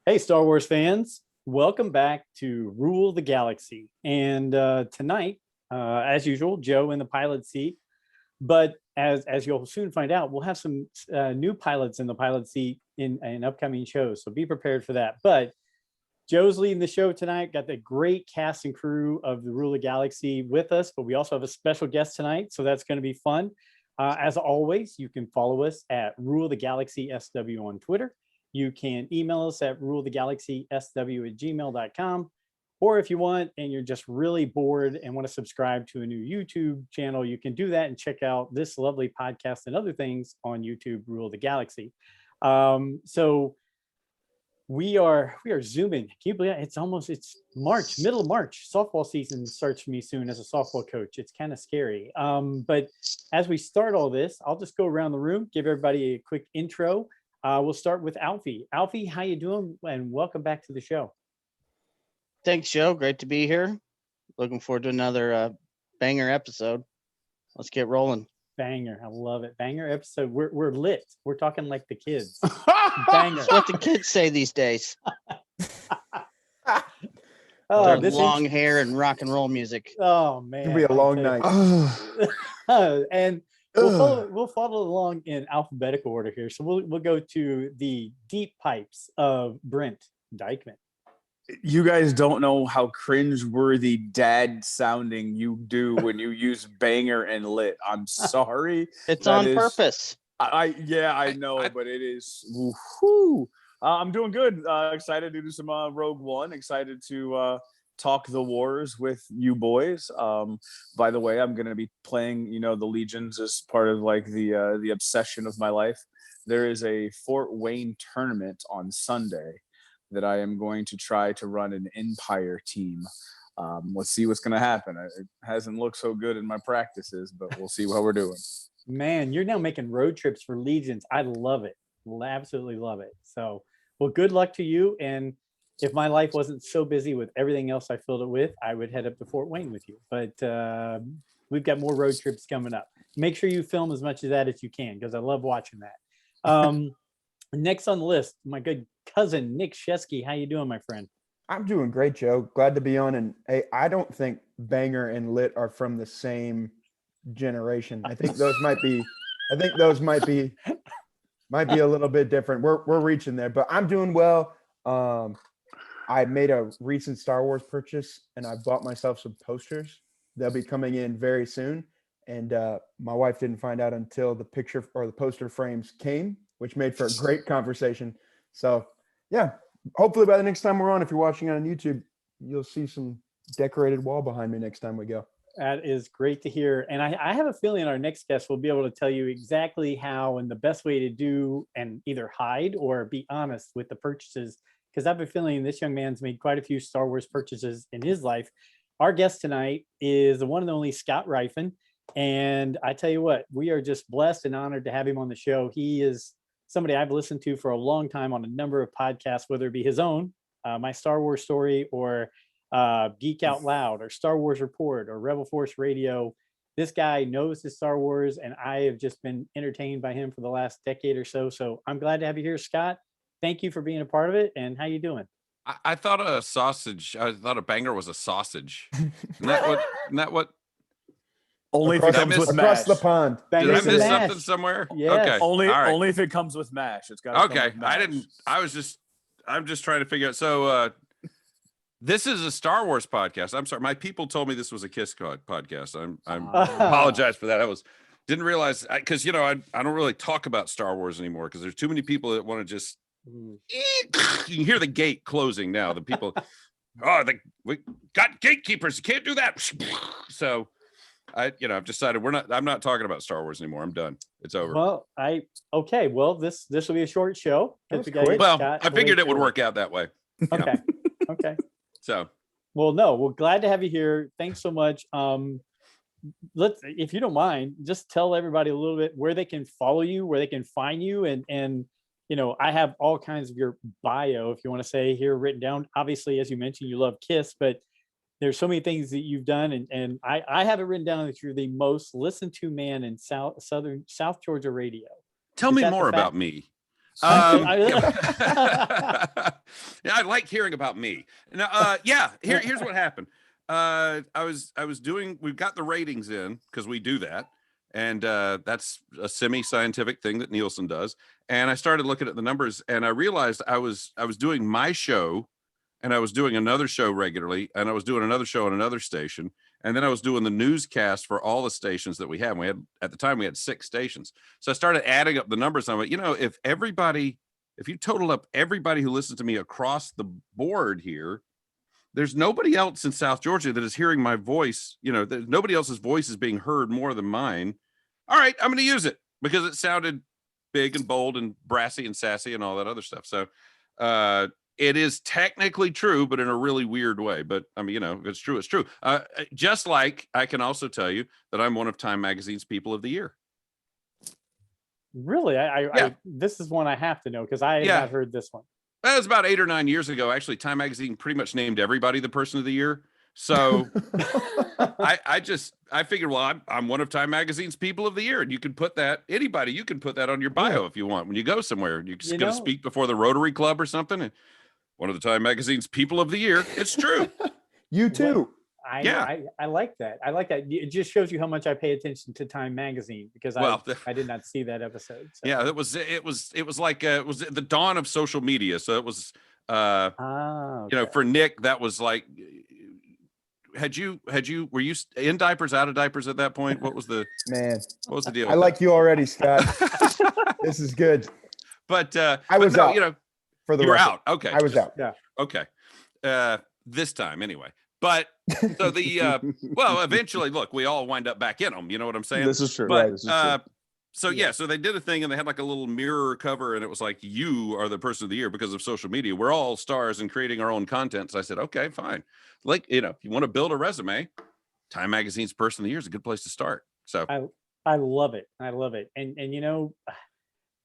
Hey, Star Wars fans, welcome back to Rule the Galaxy. And tonight, as usual, Joe in the pilot seat. But as you'll soon find out, we'll have some new pilots in the pilot seat in upcoming shows. So be prepared for that. But Joe's leading the show tonight. Got the great cast and crew of the Rule the Galaxy with us. But we also have a special guest tonight. So that's going to be fun. As always, you can follow us at rulethegalaxysw on Twitter. You can email us at rulethegalaxysw@gmail.com. Or if you want and you're just really bored and want to subscribe to a new YouTube channel, you can do that and check out this lovely podcast and other things on YouTube, Rule the Galaxy. So we are zooming. Can you believe it? It's March, middle of March. Softball season starts for me soon as a softball coach. It's kind of scary. But as we start all this, I'll just go around the room, give everybody a quick intro. We'll start with Alfie. Alfie, how you doing? And welcome back to the show. Thanks, Joe. Great to be here. Looking forward to another banger episode. Let's get rolling. Banger. I love it. Banger episode. We're lit. We're talking like the kids. Banger. That's what the kids say these days. This long hair and rock and roll music. Oh, man. It'll be a long night. And we'll follow along in alphabetical order here. So we'll go to the deep pipes of Brent Dykeman. You guys don't know how cringe-worthy dad sounding you do when you use banger and lit. I'm sorry. It's on purpose. I know, but it is. Woo-hoo. I'm doing good. Excited to do some Rogue One. Excited to talk the wars with you boys. By the way, I'm going to be playing, the Legions as part of like the obsession of my life. There is a Fort Wayne tournament on Sunday that I am going to try to run an Empire team. Let's see what's going to happen. It hasn't looked so good in my practices, but we'll see what we're doing. Man, you're now making road trips for Legions. I love it. Absolutely love it. So, well, good luck to you. And if my life wasn't so busy with everything else I filled it with, I would head up to Fort Wayne with you. But we've got more road trips coming up. Make sure you film as much of that as you can, because I love watching that. Next on the list, my good cousin, Nick Shesky. How you doing, my friend? I'm doing great, Joe. Glad to be on. And hey, I don't think banger and lit are from the same generation. I think those might be a little bit different. We're reaching there, but I'm doing well. I made a recent Star Wars purchase and I bought myself some posters. They'll be coming in very soon. And my wife didn't find out until the picture or the poster frames came, which made for a great conversation. So yeah, hopefully by the next time we're on, if you're watching on YouTube, you'll see some decorated wall behind me next time we go. That is great to hear. And I have a feeling our next guest will be able to tell you exactly how and the best way to do and either hide or be honest with the purchases. Because I have a feeling this young man's made quite a few Star Wars purchases in his life. Our guest tonight is the one and only Scott Ryfun. And I tell you what, we are just blessed and honored to have him on the show. He is somebody I've listened to for a long time on a number of podcasts, whether it be his own, My Star Wars Story, or Geek Out Loud, or Star Wars Report, or Rebel Force Radio. This guy knows his Star Wars, and I have just been entertained by him for the last decade or so. So I'm glad to have you here, Scott. Thank you for being a part of it. And how you doing? I thought a banger was a sausage. Isn't that what? Only if it comes with mash. Across the pond. Did I miss something somewhere? Yes. Okay. Only if it comes with mash. It's got okay. I'm just trying to figure out. So this is a Star Wars podcast. I'm sorry. My people told me this was a Kiss podcast. I apologize for that. Didn't realize, because I don't really talk about Star Wars anymore because there's too many people that want to just you can hear the gate closing now. The people, we got gatekeepers. You can't do that. So I've decided I'm not talking about Star Wars anymore. I'm done. It's over. Well, Well, this will be a short show. I figured it would work out that way. Okay. Okay. So, we're glad to have you here. Thanks so much. If you don't mind, just tell everybody a little bit where they can follow you, where they can find you, and I have all kinds of your bio, if you want to say, here written down. Obviously, as you mentioned, you love Kiss, but there's so many things that you've done, and I have it written down that you're the most listened to man in South Georgia radio. Tell me more about me. Yeah, I like hearing about me. Now, here's what happened. We've got the ratings in because we do that. And that's a semi-scientific thing that Nielsen does. And I started looking at the numbers, and I realized I was doing my show, and I was doing another show regularly, and I was doing another show on another station, and then I was doing the newscast for all the stations that we had. We had at the time we had 6 stations. So I started adding up the numbers. And I went, if you total up everybody who listens to me across the board here, there's nobody else in South Georgia that is hearing my voice. Nobody else's voice is being heard more than mine. All right, I'm going to use it because it sounded big and bold and brassy and sassy and all that other stuff. So it is technically true, but in a really weird way. But I mean, if it's true, it's true. Just like I can also tell you that I'm one of Time Magazine's People of the Year. Really? I this is one I have to know because I have not heard this one. That was about 8 or 9 years ago. Actually, Time Magazine pretty much named everybody the Person of the Year. So I figured, well, I'm one of Time Magazine's People of the Year, and you can put that you can put that on your bio if you want. When you go somewhere, you're just going to speak before the Rotary Club or something, and one of the Time Magazine's People of the Year. It's true. You too. I like that. I like that. It just shows you how much I pay attention to Time Magazine because I did not see that episode. So. Yeah, it was like it was the dawn of social media. So it was for Nick, that was like, were you in diapers, out of diapers at that point? What was the deal? I like you already, Scott. This is good. But I was out. For the record. Out. Okay. I was out. Yeah. Okay. This time anyway. But so eventually, look, we all wind up back in them. You know what I'm saying? This is true. But this is true. So they did a thing, and they had like a little mirror cover, and it was like, you are the Person of the Year because of social media. We're all stars and creating our own content. So I said, okay, fine. Like, if you want to build a resume, Time Magazine's Person of the Year is a good place to start. So I love it. I love it. And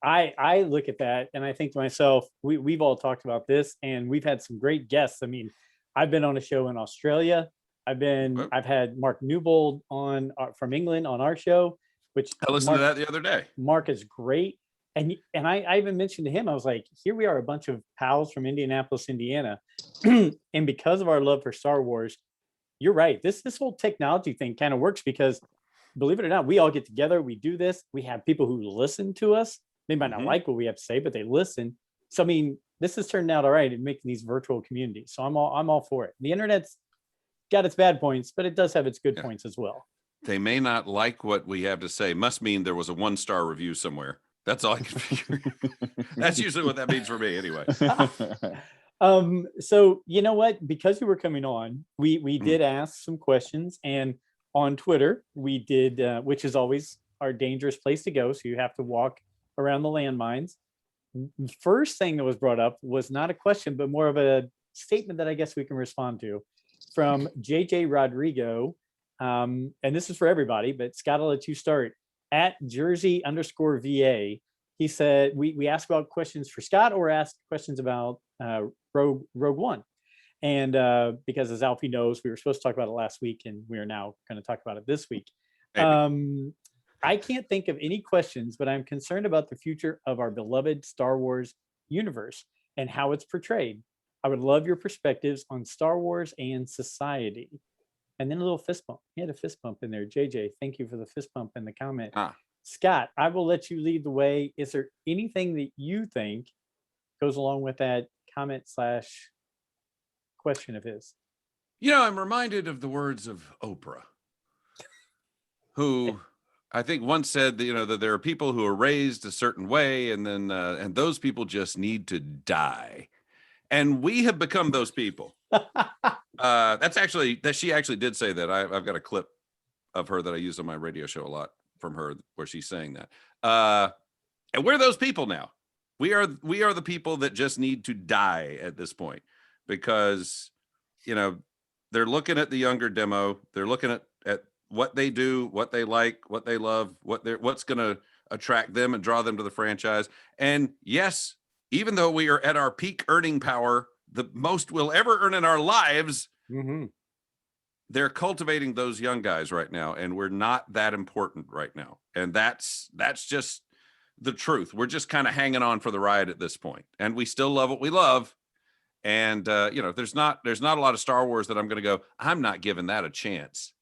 I look at that and I think to myself, we've all talked about this, and we've had some great guests. I mean, I've been on a show in Australia. I've had Mark Newbold on from England on our show, which I listened to that the other day. Mark is great. And I even mentioned to him, I was like, here we are, a bunch of pals from Indianapolis, Indiana. And because of our love for Star Wars, you're right. This whole technology thing kind of works because, believe it or not, we all get together, we do this. We have people who listen to us. They might not like what we have to say, but they listen. So, I mean, this has turned out all right in making these virtual communities. So I'm all for it. The internet's got its bad points, but it does have its good points as well. They may not like what we have to say. Must mean there was a 1-star review somewhere. That's all I can figure. That's usually what that means for me anyway. So you know what? Because you were coming on, we did ask some questions, and on Twitter we did, which is always our dangerous place to go. So you have to walk around the landmines. The first thing that was brought up was not a question, but more of a statement that I guess we can respond to from JJ Rodrigo. And this is for everybody, but Scott, I'll let you start. At Jersey_VA, he said, we asked about questions for Scott or asked questions about Rogue One. And because as Alfie knows, we were supposed to talk about it last week, and we are now going to talk about it this week. I can't think of any questions, but I'm concerned about the future of our beloved Star Wars universe and how it's portrayed. I would love your perspectives on Star Wars and society. And then a little fist bump. He had a fist bump in there. JJ, thank you for the fist bump in the comment. Scott, I will let you lead the way. Is there anything that you think goes along with that comment / question of his? I'm reminded of the words of Oprah, who I think once said that, that there are people who are raised a certain way, and then and those people just need to die. And we have become those people. She actually did say that. I've got a clip of her that I use on my radio show a lot from her where she's saying that. And we're those people now. We are the people that just need to die at this point, because they're looking at the younger demo. They're looking at what they do, what they like, what they love, what's going to attract them and draw them to the franchise. And yes, even though we are at our peak earning power, the most we'll ever earn in our lives, they're cultivating those young guys right now, and we're not that important right now. And that's just the truth. We're just kind of hanging on for the ride at this point, and we still love what we love. And there's not a lot of Star Wars that I'm going to go, I'm not giving that a chance.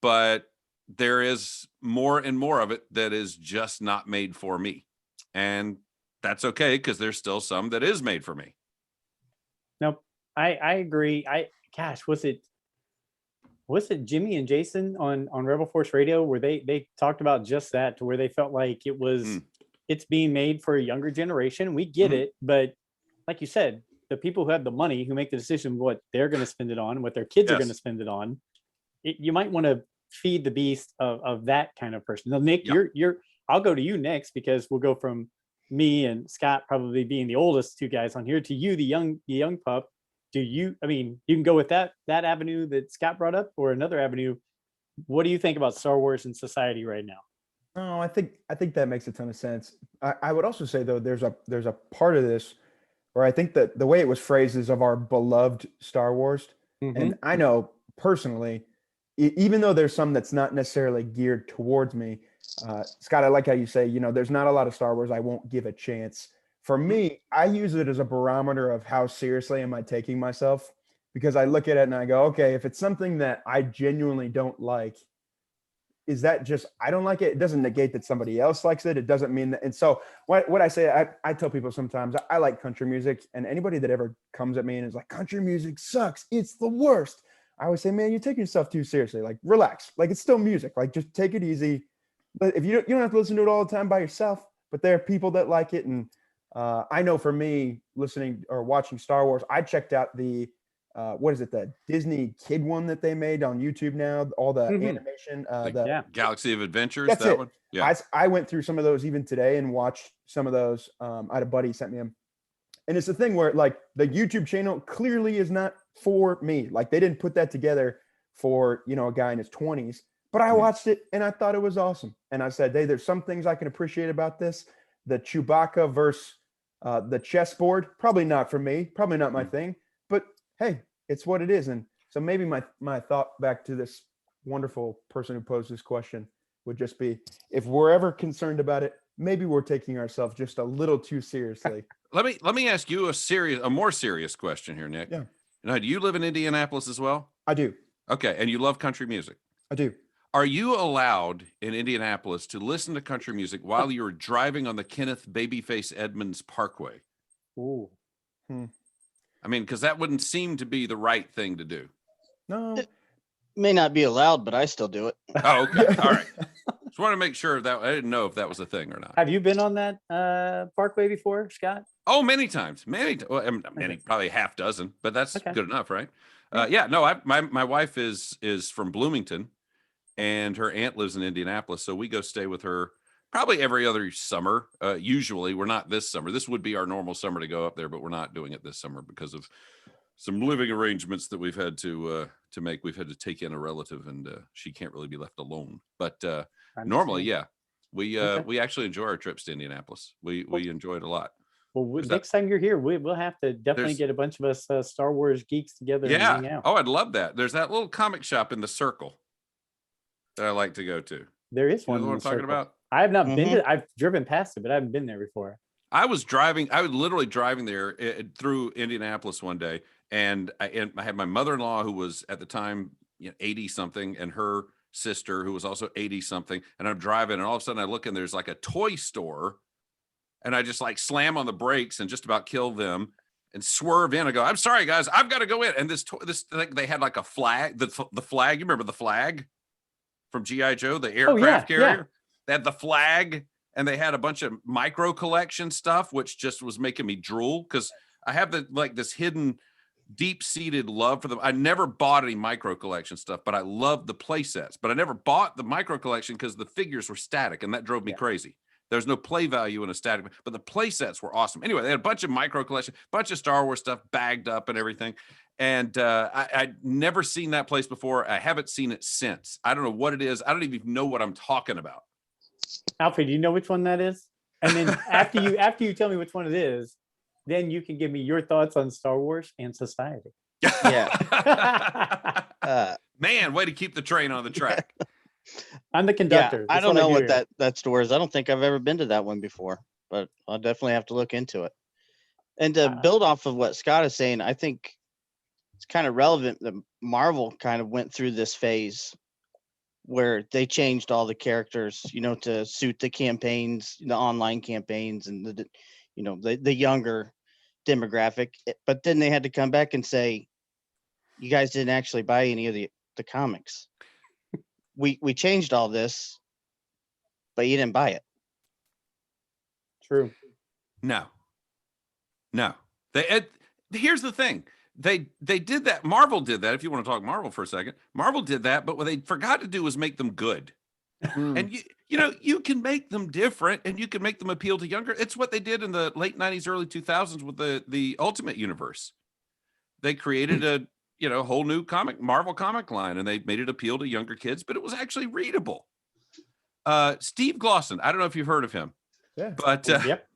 But there is more and more of it that is just not made for me. And that's okay, because there's still some that is made for me. Nope. I agree. Was it Jimmy and Jason on Rebel Force Radio where they talked about just that, to where they felt like it's being made for a younger generation. We get it, but like you said, the people who have the money, who make the decision what they're going to spend it on, what their kids are going to spend it on, you might want to feed the beast of that kind of person. Now, Nick, I'll go to you next, because we'll go from me and Scott probably being the oldest two guys on here to you, the young pup. You can go with that avenue that Scott brought up, or another avenue. What do you think about Star Wars and society right now? Oh, I think that makes a ton of sense. I would also say, though, there's a part of this where I think that the way it was phrased is of our beloved Star Wars. And I know personally, even though there's some that's not necessarily geared towards me, Scott, I like how you say, there's not a lot of Star Wars I won't give a chance. For me, I use it as a barometer of how seriously am I taking myself, because I look at it and I go, okay, if it's something that I genuinely don't like, is that just, I don't like it? It doesn't negate that somebody else likes it. It doesn't mean that. And so what I say, I tell people sometimes I like country music, and anybody that ever comes at me and is like, country music sucks, it's the worst, I always say, man, you're taking yourself too seriously. Like, relax. Like, it's still music. Like, just take it easy. But if you don't have to listen to it all the time by yourself, but there are people that like it. And I know for me, listening or watching Star Wars, I checked out the the Disney kid one that they made on YouTube now, all the animation, Galaxy of Adventures. That's that it. one. Yeah. I went through some of those even today and watched some of those. I had a buddy sent me them. And it's the thing where, like, the YouTube channel clearly is not for me. Like, they didn't put that together for, a guy in his 20s. But I watched it and I thought it was awesome. And I said, hey, there's some things I can appreciate about this. The Chewbacca versus the chessboard, probably not for me, probably not my thing. But hey, it's what it is. And so maybe my thought back to this wonderful person who posed this question would just be, if we're ever concerned about it, maybe we're taking ourselves just a little too seriously. Let me ask you a more serious question here, Nick. Yeah. Now, do you live in Indianapolis as well? I do. Okay, and you love country music? I do. Are you allowed in Indianapolis to listen to country music while you're driving on the Kenneth Babyface Edmonds Parkway? Ooh. I mean, because that wouldn't seem to be the right thing to do. No. It may not be allowed, but I still do it. Oh, okay. All right. Just want to make sure that I didn't know if that was a thing or not. Have you been on that parkway before, Scott? Oh, many times. Many, probably half dozen, but that's good enough, right? My wife is from Bloomington, and her aunt lives in Indianapolis, so we go stay with her probably every other summer. Usually, we're not this summer. This would be our normal summer to go up there, but we're not doing it this summer because of some living arrangements that we've had to make. We've had to take in a relative, and she can't really be left alone. But normally, we actually enjoy our trips to Indianapolis. We enjoy it a lot. Well, next time you're here, we'll have to definitely get a bunch of us Star Wars geeks together and hang out. Oh, I'd love that. There's that little comic shop in the Circle that I like to go to. There is one. You know what I'm talking about? I have not been to. I've driven past it, but I haven't been there before. I was literally driving there through Indianapolis one day, and I had my mother-in-law, who was at the time 80 something, and her sister, who was also 80 something, and I'm driving, and all of a sudden I look, and there's like a toy store, and I just like slam on the brakes and just about kill them and swerve in. I go, I'm sorry guys, I've got to go in. And this thing, they had like a flag, the flag. You remember the flag from G.I. Joe, the aircraft carrier? Yeah. They had the flag, and they had a bunch of micro collection stuff, which just was making me drool, because I have this hidden, deep-seated love for them. I never bought any micro collection stuff, but I loved the play sets. But I never bought the micro collection because the figures were static, and that drove me crazy. There's no play value in a static, but the play sets were awesome. Anyway, they had a bunch of micro collection, bunch of Star Wars stuff bagged up and everything. And I'd never seen that place before. I haven't seen it since. I don't know what it is. I don't even know what I'm talking about. Alfie, do you know which one that is? And then after you tell me which one it is, then you can give me your thoughts on Star Wars and society. Yeah. Man, way to keep the train on the track. I'm the conductor. Yeah, I don't know what that store is. I don't think I've ever been to that one before, but I'll definitely have to look into it. And to build off of what Scott is saying, I think it's kind of relevant that Marvel kind of went through this phase where they changed all the characters, to suit the campaigns, the online campaigns, and the younger demographic. But then they had to come back and say, you guys didn't actually buy any of the comics. We changed all this, but you didn't buy it. True. No. Here's the thing. They did that. Marvel did that. If you want to talk Marvel for a second, Marvel did that. But what they forgot to do was make them good. And you can make them different, and you can make them appeal to younger. It's what they did in the late 90s, early 2000s with the Ultimate Universe. They created a whole new Marvel comic line, and they made it appeal to younger kids, but it was actually readable. Steve Glosson, I don't know if you've heard of him. Yeah. But Yep.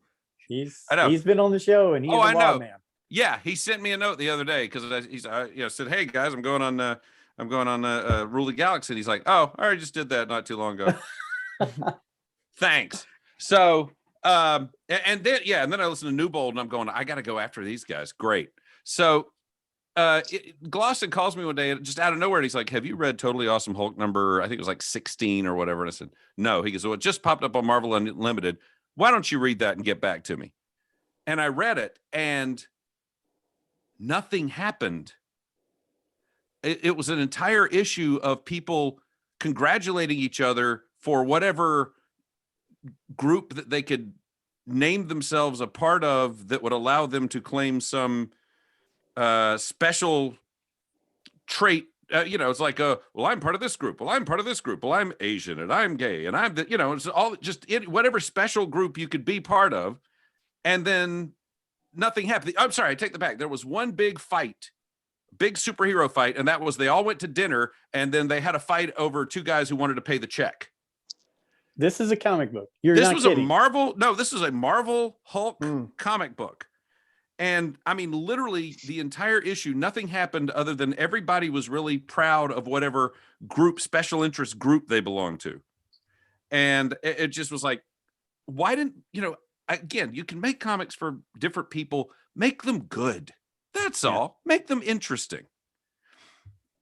He's been on the show, and he's a wild man. Yeah, he sent me a note the other day because he said, "Hey guys, I'm going on Rule of Galaxy." And he's like, "Oh, I already just did that not too long ago." Thanks. So, and then I listened to New Bold, and I'm going, I got to go after these guys. Great. So, Glosson calls me one day, just out of nowhere, and he's like, "Have you read Totally Awesome Hulk number? I think it was like 16 or whatever." And I said, "No." He goes, "Well, it just popped up on Marvel Unlimited. Why don't you read that and get back to me?" And I read it, and nothing happened. It was an entire issue of people congratulating each other for whatever group that they could name themselves a part of that would allow them to claim some special trait. It's like, well, I'm part of this group. Well, I'm part of this group. Well, I'm Asian and I'm gay and I'm it's all just whatever special group you could be part of. And then nothing happened. I'm sorry, I take that back. There was one big fight, big superhero fight, and that was they all went to dinner, and then they had a fight over two guys who wanted to pay the check. This is a comic book. This was a Marvel Hulk comic book. And I mean, literally the entire issue, nothing happened other than everybody was really proud of whatever special interest group they belonged to. And it just was like, why didn't, again, you can make comics for different people, make them good. That's all. Make them interesting.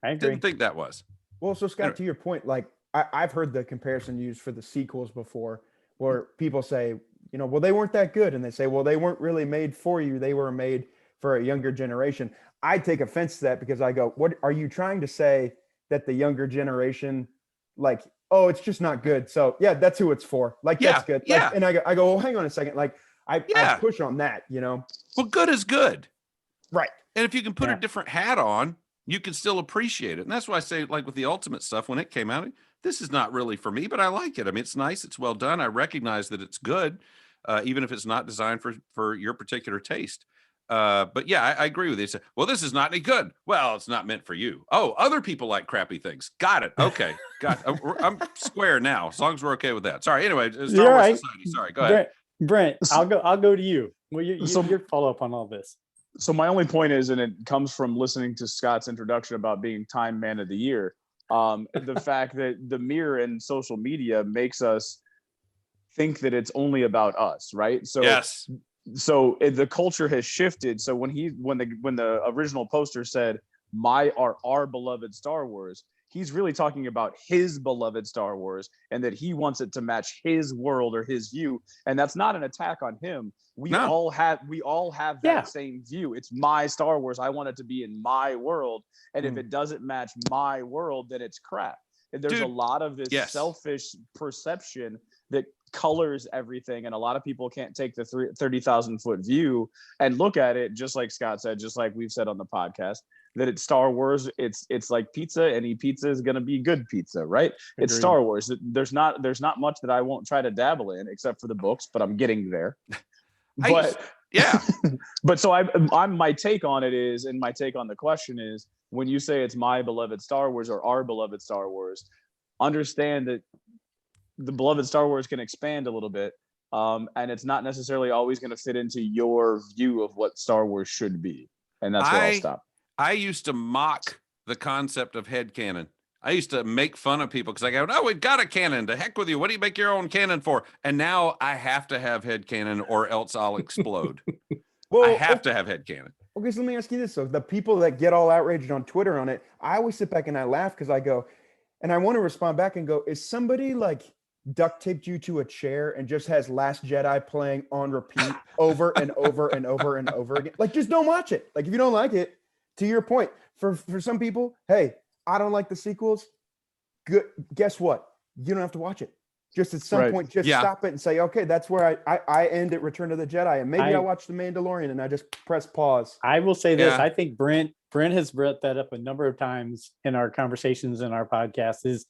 I agree. Didn't think that was. Well, so Scott, to your point, like I've heard the comparison used for the sequels before, where people say, well, they weren't that good. And they say, well, they weren't really made for you. They were made for a younger generation. I take offense to that because I go, what are you trying to say that the younger generation, like, oh, it's just not good. So yeah, that's who it's for. Like, that's good. Like, yeah. And I go, well, hang on a second. Like I push on that, Well, good is good. Right. And if you can put a different hat on, you can still appreciate it. And that's why I say, like with the Ultimate stuff, when it came out, this is not really for me, but I like it. I mean, it's nice. It's well done. I recognize that it's good, even if it's not designed for your particular taste. But yeah, I agree with you. Say, well, this is not any good. Well, it's not meant for you. Oh, other people like crappy things. Got it. Okay. Got it. I'm square now, as long as we're okay with that. Sorry. Anyway, Star Wars Society. Sorry. Go ahead. Brent, I'll go to you. Well, your follow up on all this. So my only point is, and it comes from listening to Scott's introduction about being Time Man of the Year, the fact that the mirror and social media makes us think that it's only about us, right? So yes. So the culture has shifted. So when the original poster said our beloved Star Wars, he's really talking about his beloved Star Wars and that he wants it to match his world or his view. And that's not an attack on him. We all have that same view. It's my Star Wars. I want it to be in my world. And if it doesn't match my world, then it's crap. And there's a lot of this selfish perception that colors everything. And a lot of people can't take the 30,000 foot view and look at it, just like Scott said, just like we've said on the podcast, that it's Star Wars. It's like pizza. Any pizza is going to be good pizza, right? Agreed. It's Star Wars. There's not much that I won't try to dabble in except for the books, but I'm getting there. But but so I'm my take on it is, and my take on the question is, when you say it's my beloved Star Wars or our beloved Star Wars, understand that the beloved Star Wars can expand a little bit, and it's not necessarily always going to fit into your view of what Star Wars should be. And that's where I'll stop. I used to mock the concept of headcanon. I used to make fun of people because I go, no, we've got a canon. To heck with you. What do you make your own canon for? And now I have to have headcanon or else I'll explode. I have to have headcanon. Okay, so let me ask you this. So the people that get all outraged on Twitter on it, I always sit back and I laugh because I go, and I want to respond back and go, is somebody like duct taped you to a chair and just has Last Jedi playing on repeat over and over and over and over again? Like, just don't watch it. Like, if you don't like it, to your point, for some people, hey, I don't like the sequels. Good. Guess what? You don't have to watch it. Just at some point, just stop it and say, okay, that's where I end at Return of the Jedi. And maybe I watch The Mandalorian and I just press pause. I will say this. I think Brent has brought that up a number of times in our conversations in our podcast. Is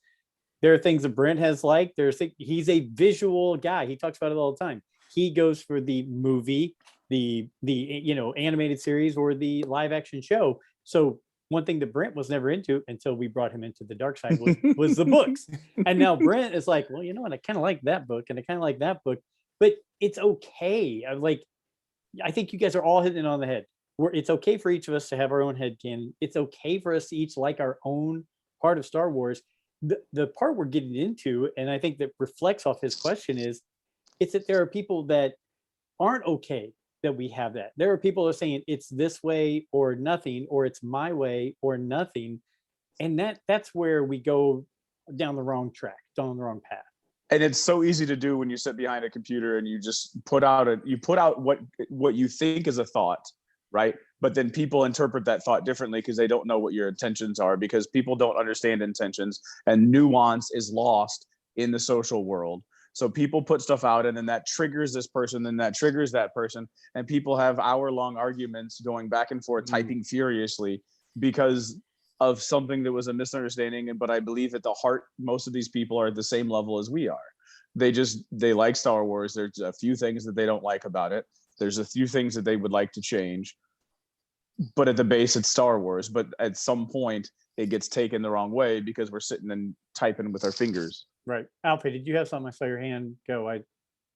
there are things that Brent has liked. He's a visual guy. He talks about it all the time. He goes for the movie, the animated series or the live action show. So one thing that Brent was never into until we brought him into the dark side was the books. And now Brent is like, well, you know what? I kind of like that book and I kind of like that book, but it's okay. I think you guys are all hitting it on the head. It's okay for each of us to have our own headcanon. It's okay for us to each like our own part of Star Wars. The part we're getting into, and I think that reflects off his question, is it's that there are people that aren't okay that we have that. There are people that are saying it's this way or nothing, or it's my way or nothing. And that's where we go down the wrong track, down the wrong path. And it's so easy to do when you sit behind a computer and you just put out what you think is a thought, right? But then people interpret that thought differently because they don't know what your intentions are, because people don't understand intentions, and nuance is lost in the social world. So people put stuff out and then that triggers this person, then that triggers that person. And people have hour-long arguments going back and forth, typing furiously because of something that was a misunderstanding. But I believe at the heart, most of these people are at the same level as we are. They like Star Wars. There's a few things that they don't like about it. There's a few things that they would like to change. But at the base, it's Star Wars. But at some point, it gets taken the wrong way because we're sitting and typing with our fingers. Right. Alfie, did you have something? I saw your hand go.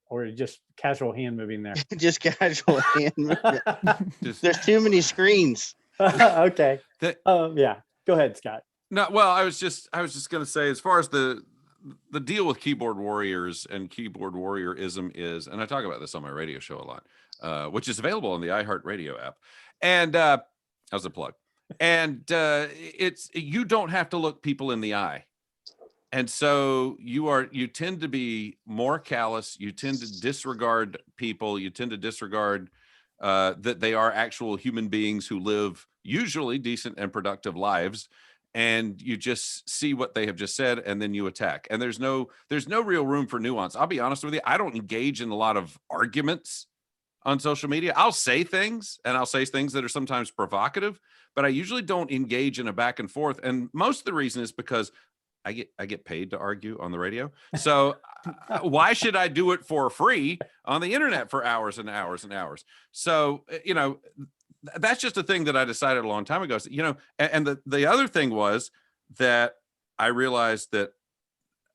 Or just casual hand moving there. Just casual hand movement. There's too many screens. Okay. Yeah. Go ahead, Scott. No, well, I was just going to say, as far as the deal with keyboard warriors and keyboard warriorism is, and I talk about this on my radio show a lot, which is available on the iHeartRadio app. And as a plug, and you don't have to look people in the eye. And so you tend to be more callous. You tend to disregard people. You tend to disregard that they are actual human beings who live usually decent and productive lives. And you just see what they have just said, and then you attack. And there's no real room for nuance. I'll be honest with you. I don't engage in a lot of arguments on social media. I'll say things, and I'll say things that are sometimes provocative, but I usually don't engage in a back and forth. And most of the reason is because I get paid to argue on the radio. So why should I do it for free on the internet for hours and hours and hours? So, that's just a thing that I decided a long time ago. And the other thing was that I realized that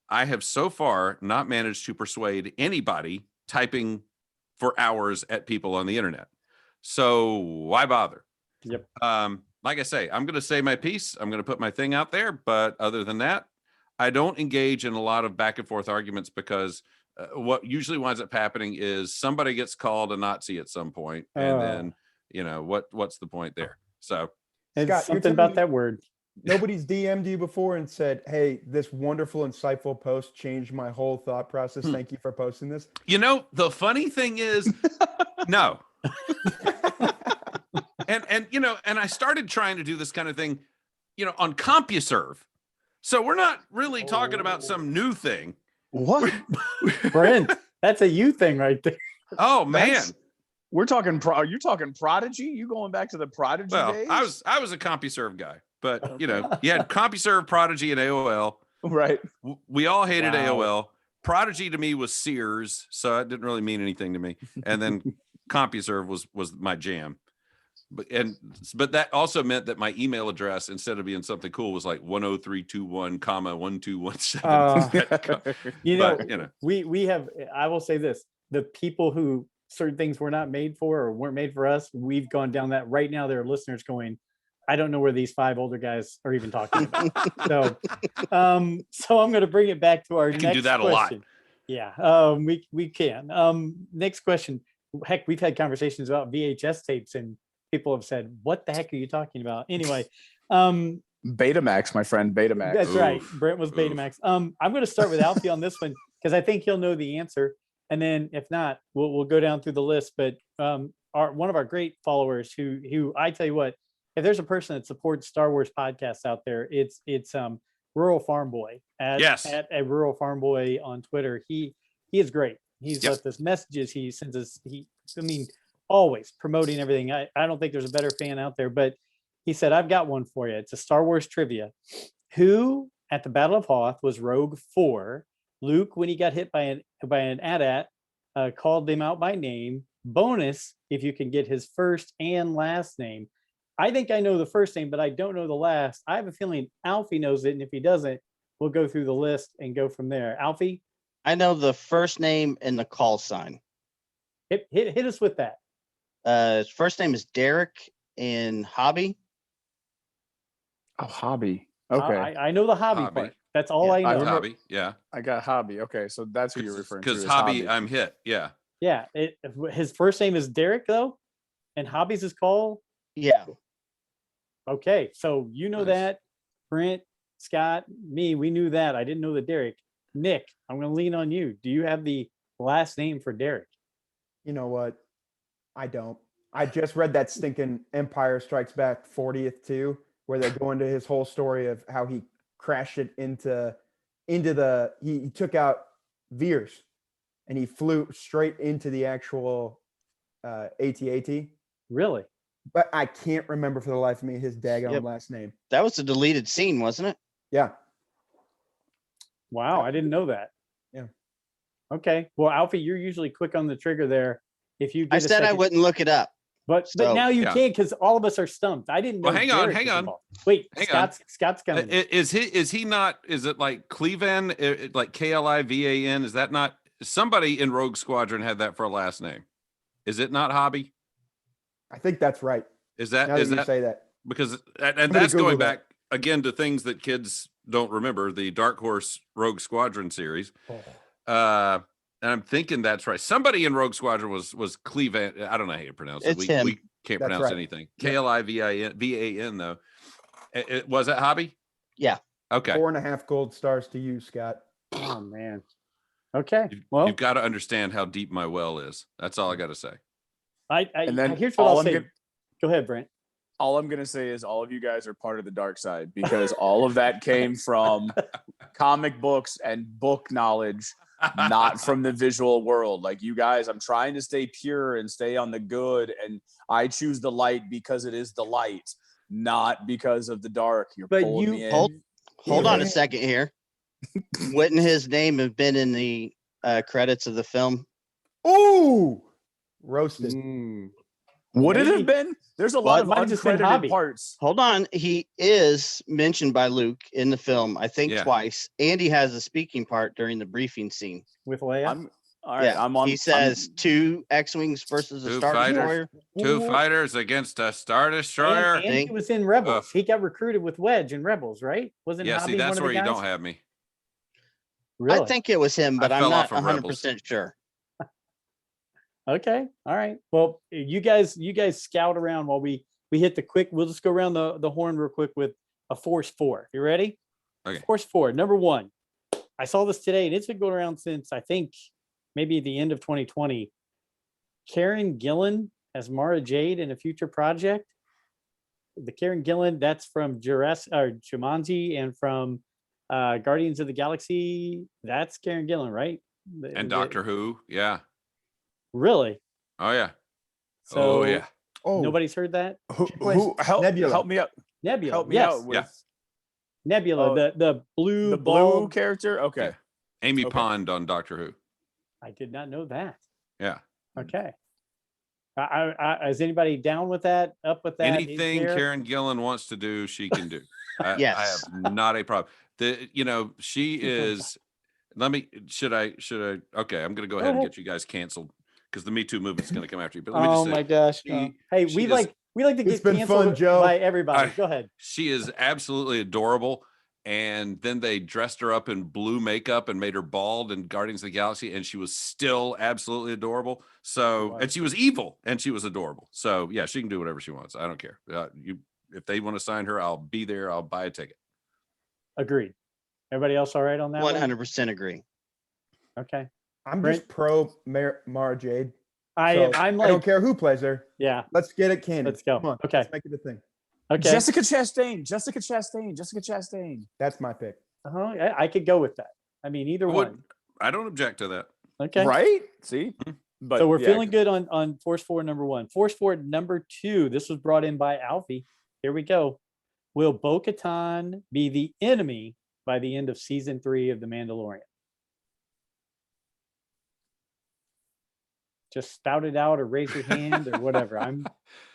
I have so far not managed to persuade anybody typing for hours at people on the internet. So why bother? Yep. Like I say, I'm going to say my piece. I'm going to put my thing out there. But other than that, I don't engage in a lot of back and forth arguments, because what usually winds up happening is somebody gets called a Nazi at some point, and then what's the point there? So it's Scott, something about that word. Nobody's DM'd you before and said, hey, this wonderful, insightful post changed my whole thought process. Thank you for posting this. The funny thing is, no. And I started trying to do this kind of thing, on CompuServe. So we're not really talking about some new thing. What? Brent, that's a you thing right there. Oh man. We're talking are you talking Prodigy? You going back to the Prodigy days? I was a CompuServe guy, but you had CompuServe, Prodigy, and AOL. Right. We all hated AOL. Prodigy to me was Sears, so it didn't really mean anything to me. And then CompuServe was my jam. But that also meant that my email address, instead of being something cool, was like 10321, 1217. We have, I will say this, the people who certain things were not made for or weren't made for us, we've gone down that. Right now there are listeners going, I don't know where these 5 older guys are even talking about. So I'm going to bring it back to our next question. You can do that a lot. Yeah, we can. Next question. heck, we've had conversations about VHS tapes, and people have said, "What the heck are you talking about?" Anyway, Betamax, my friend, Betamax. that's right. Oof. Brent was Betamax. I'm going to start with Alfie on this one because I think he'll know the answer, and then if not, we'll go down through the list. But one of our great followers, who I tell you what, if there's a person that supports Star Wars podcasts out there, it's Rural Farm Boy at a Rural Farm Boy on Twitter. He is great. He's left us messages. He sends us. Always promoting everything. I don't think there's a better fan out there. But he said, "I've got one for you. It's a Star Wars trivia. Who at the Battle of Hoth was Rogue 4? Luke, when he got hit by an AT-AT, called them out by name. Bonus, if you can get his first and last name." I think I know the first name, but I don't know the last. I have a feeling Alfie knows it, and if he doesn't, we'll go through the list and go from there. Alfie? I know the first name and the call sign. Hit us with that. His first name is Derek in Hobby. Oh, Hobby. Okay. I know the hobby part. That's all I know. I remember- Hobby. Yeah. I got Hobby. Okay, so that's who you're referring to. Because as Hobby, I'm hit. Yeah. Yeah. His first name is Derek, though, and Hobby's his call. Yeah. Okay, so you know Nice. that. Brent, Scott, me, we knew that. I didn't know the Derek. Nick, I'm going to lean on you. Do you have the last name for Derek? You know what? I don't. I just read that stinking Empire Strikes Back 40th too, where they go into his whole story of how he crashed it into the. He took out Veers, and he flew straight into the actual AT-AT. Really? But I can't remember for the life of me his daggone Yep. last name. That was a deleted scene, wasn't it? Yeah. Wow, I didn't know that. Yeah. Okay. Well, Alfie, you're usually quick on the trigger there. If you I get a said I second- wouldn't look it up. but so, now you yeah. can because all of us are stumped. I didn't know. Well, hang Derek on. was involved. Wait, Hang on. Scott's coming. Is he not? Is it like Clevan? Like Klivan? Is that not? Somebody in Rogue Squadron had that for a last name. Is it not Hobby? I think that's right. Is that Now is that you that say that. because gonna that's Google going that. back again to things that kids don't remember, the Dark Horse Rogue Squadron series. Oh. And I'm thinking that's right. Somebody in Rogue Squadron was Clevan. I don't know how you pronounce it. It's him. We can't That's pronounce right. anything. Yep. Klivan though. Was it Hobby? Yeah. Okay. 4.5 gold stars to you, Scott. Oh man. Okay. You've Well, got to understand how deep my well is. That's all I got to say. And then here's what all I'll I'm say. gonna- Go ahead, Brent. All I'm gonna say is all of you guys are part of the dark side because all of that came from comic books and book knowledge, not from the visual world. Like you guys, I'm trying to stay pure and stay on the good, and I choose the light because it is the light, not because of the dark. You're But pulling you- me in. Hold on a second here. Wouldn't his name have been in the credits of the film? Ooh, roasted. Would it Maybe. have been? There's a Well, lot it of might have just been Hobby. uncredited parts. Hold on. He is mentioned by Luke in the film, I think Yeah. twice. And he has a speaking part during the briefing scene. With Leia. I'm all right. Yeah. I'm on. He says 2 X-Wings versus a Two Star fighters. Destroyer. Two Ooh. fighters against a Star Destroyer. And he Think- was in Rebels. Ugh. He got recruited with Wedge in Rebels, right? Wasn't Yeah, Hobby see, that's one of where the you guys? don't have me. Really? I think it was him, but I I'm fell not off of 100% sure. Okay. All right. Well, you guys scout around while we hit the quick. We'll just go around the horn real quick with a Force 4. You ready? Okay. Force 4. Number 1. I saw this today, and it's been going around since I think maybe the end of 2020. Karen Gillan as Mara Jade in a future project. The Karen Gillan, that's from Jumanji and from Guardians of the Galaxy. That's Karen Gillan, right? And Doctor Who. Yeah. Really? Oh, yeah. So Oh, yeah. Oh, nobody's heard that? Who, She plays help Nebula. me out? Nebula. Help me yes. out with Yeah. Nebula, Oh, the blue the blue bald- character. Okay. Yeah. Amy Okay. Pond on Doctor Who. I did not know that. Yeah. Okay. Is anybody down with that? Up with that? In Anything here? Karen Gillan wants to do, she can do. I Yes. have not a problem. She is. Should I? Okay, I'm going to go ahead and ahead. get you guys canceled because the Me Too movement's going to come after you. But let me just Oh say, my gosh. she- Hey, she we is- like to It's get been canceled fun, Joe. by everybody. I- Go ahead. she is absolutely adorable. and then they dressed her up in blue makeup and made her bald in Guardians of the Galaxy, and she was still absolutely adorable. So, and she was evil, and she was adorable. So, yeah, she can do whatever she wants. I don't care. If they want to sign her, I'll be there. I'll buy a ticket. Agreed. Everybody else all right on that? 100% agree. Okay. I'm Brent? just pro Mara Jade. I'm I like, don't care who plays her. yeah. Let's get it canon. Let's go. Come on, Okay. let's make it a thing. Okay. Jessica Chastain. Jessica Chastain. That's my pick. I could go with that. I mean, either one. I don't object to that. Okay. Right? See? But So we're yeah, feeling good on Force Forward number 1. Force Forward number 2. This was brought in by Alfie. Here we go. Will Bo-Katan be the enemy by the end of season 3 of The Mandalorian? Just spout it out or raise your hand or whatever.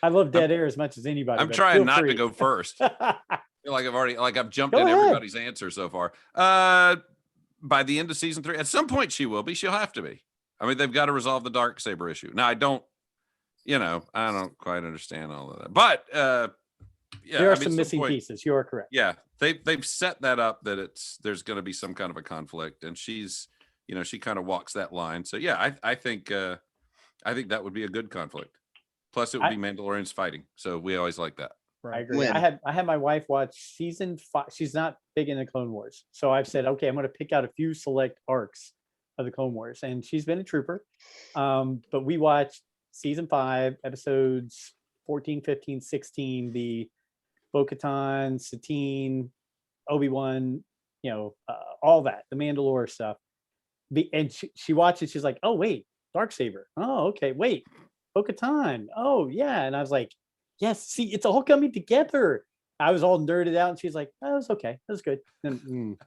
I love dead air as much as anybody. I'm but trying feel not free. to go first. I feel like I've jumped Go in ahead. everybody's answer so far. By the end of season 3, at some point she will be. She'll have to be. I mean, they've got to resolve the Darksaber issue. Now, I don't quite understand all of that. But yeah, There are some missing pieces. You are correct. Yeah, they've set that up that there's going to be some kind of a conflict, and she's, she kind of walks that line. So yeah, I think that would be a good conflict. Plus, it would be Mandalorians fighting, so we always like that. I agree. When? I had my wife watch season 5. She's not big into Clone Wars, so I've said, okay, I'm going to pick out a few select arcs of the Clone Wars, and she's been a trooper. But we watched season 5, episodes 14, 15, 16, the Bo-Katan, Satine, Obi-Wan, all that, the Mandalore stuff. And she watches, she's like, oh, wait, Darksaber. Oh, okay, wait, Bo-Katan. Oh, yeah. And I was like, yes, see, it's all coming together. I was all nerded out, and she's like, oh, it was okay. It was good. And,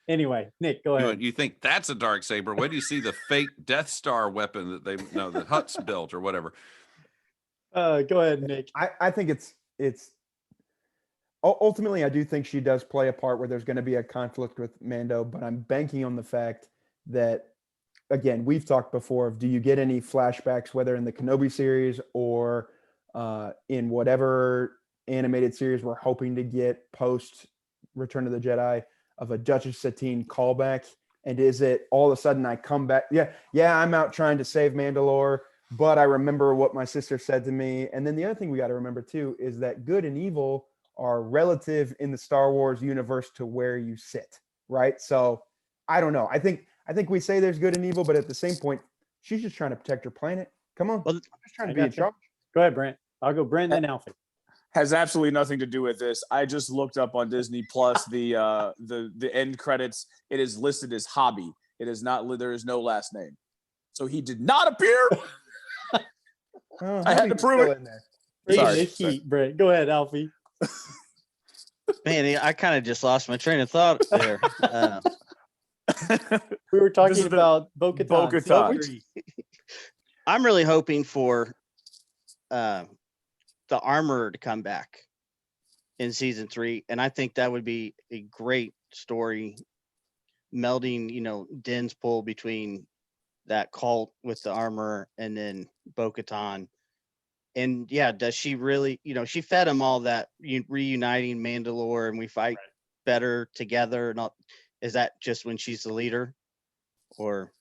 anyway, Nick, go ahead. You think that's a Darksaber? When do you see the fake Death Star weapon that the Hutts built or whatever? Go ahead, Nick. I think it's ultimately, I do think she does play a part where there's going to be a conflict with Mando, but I'm banking on the fact that, again, we've talked before of, do you get any flashbacks, whether in the Kenobi series or in whatever animated series we're hoping to get post Return of the Jedi, of a Duchess Satine callback? And is it all of a sudden I come back? Yeah, I'm out trying to save Mandalore, but I remember what my sister said to me. And then the other thing we got to remember too is that good and evil are relative in the Star Wars universe to where you sit, right? So I don't know. I think we say there's good and evil, but at the same point, she's just trying to protect her planet. Come on, I'm just trying to be in charge. Go ahead, Brent. I'll go Brent and Alfie. has absolutely nothing to do with this. I just looked up on Disney Plus the end credits. It is listed as hobby. It is not. There is no last name, so he did not appear. I had to prove it. Sorry, Brent. Go ahead, Alfie. Man, I kind of just lost my train of thought there. We were talking about Bo-Katan. I'm really hoping for the armor to come back in season 3, and I think that would be a great story, melding, Din's pull between that cult with the armor and then Bo-Katan. And yeah, does she really, she fed him all that reuniting Mandalore and we fight better together. Not, is that just when she's the leader, or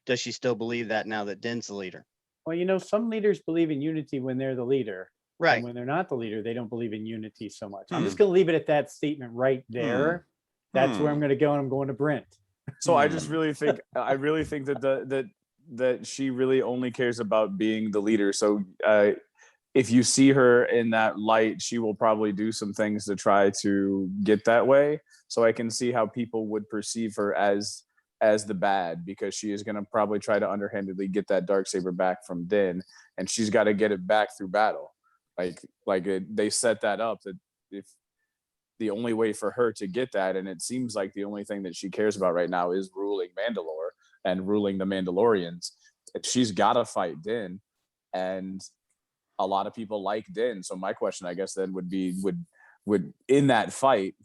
does she still believe that now that Din's the leader? Well, some leaders believe in unity when they're the leader. Right. And when they're not the leader, they don't believe in unity so much. I'm just going to leave it at that statement right there. That's where I'm going to go, and I'm going to Brent. So I really think that that she really only cares about being the leader. So if you see her in that light, she will probably do some things to try to get that way. So I can see how people would perceive her as the bad, because she is going to probably try to underhandedly get that Darksaber back from Din, and she's got to get it back through battle. They set that up, that if the only way for her to get that, and it seems like the only thing that she cares about right now is ruling Mandalore and ruling the Mandalorians, she's got to fight Din, and a lot of people like Din. So my question, I guess, then would be, would in that fight,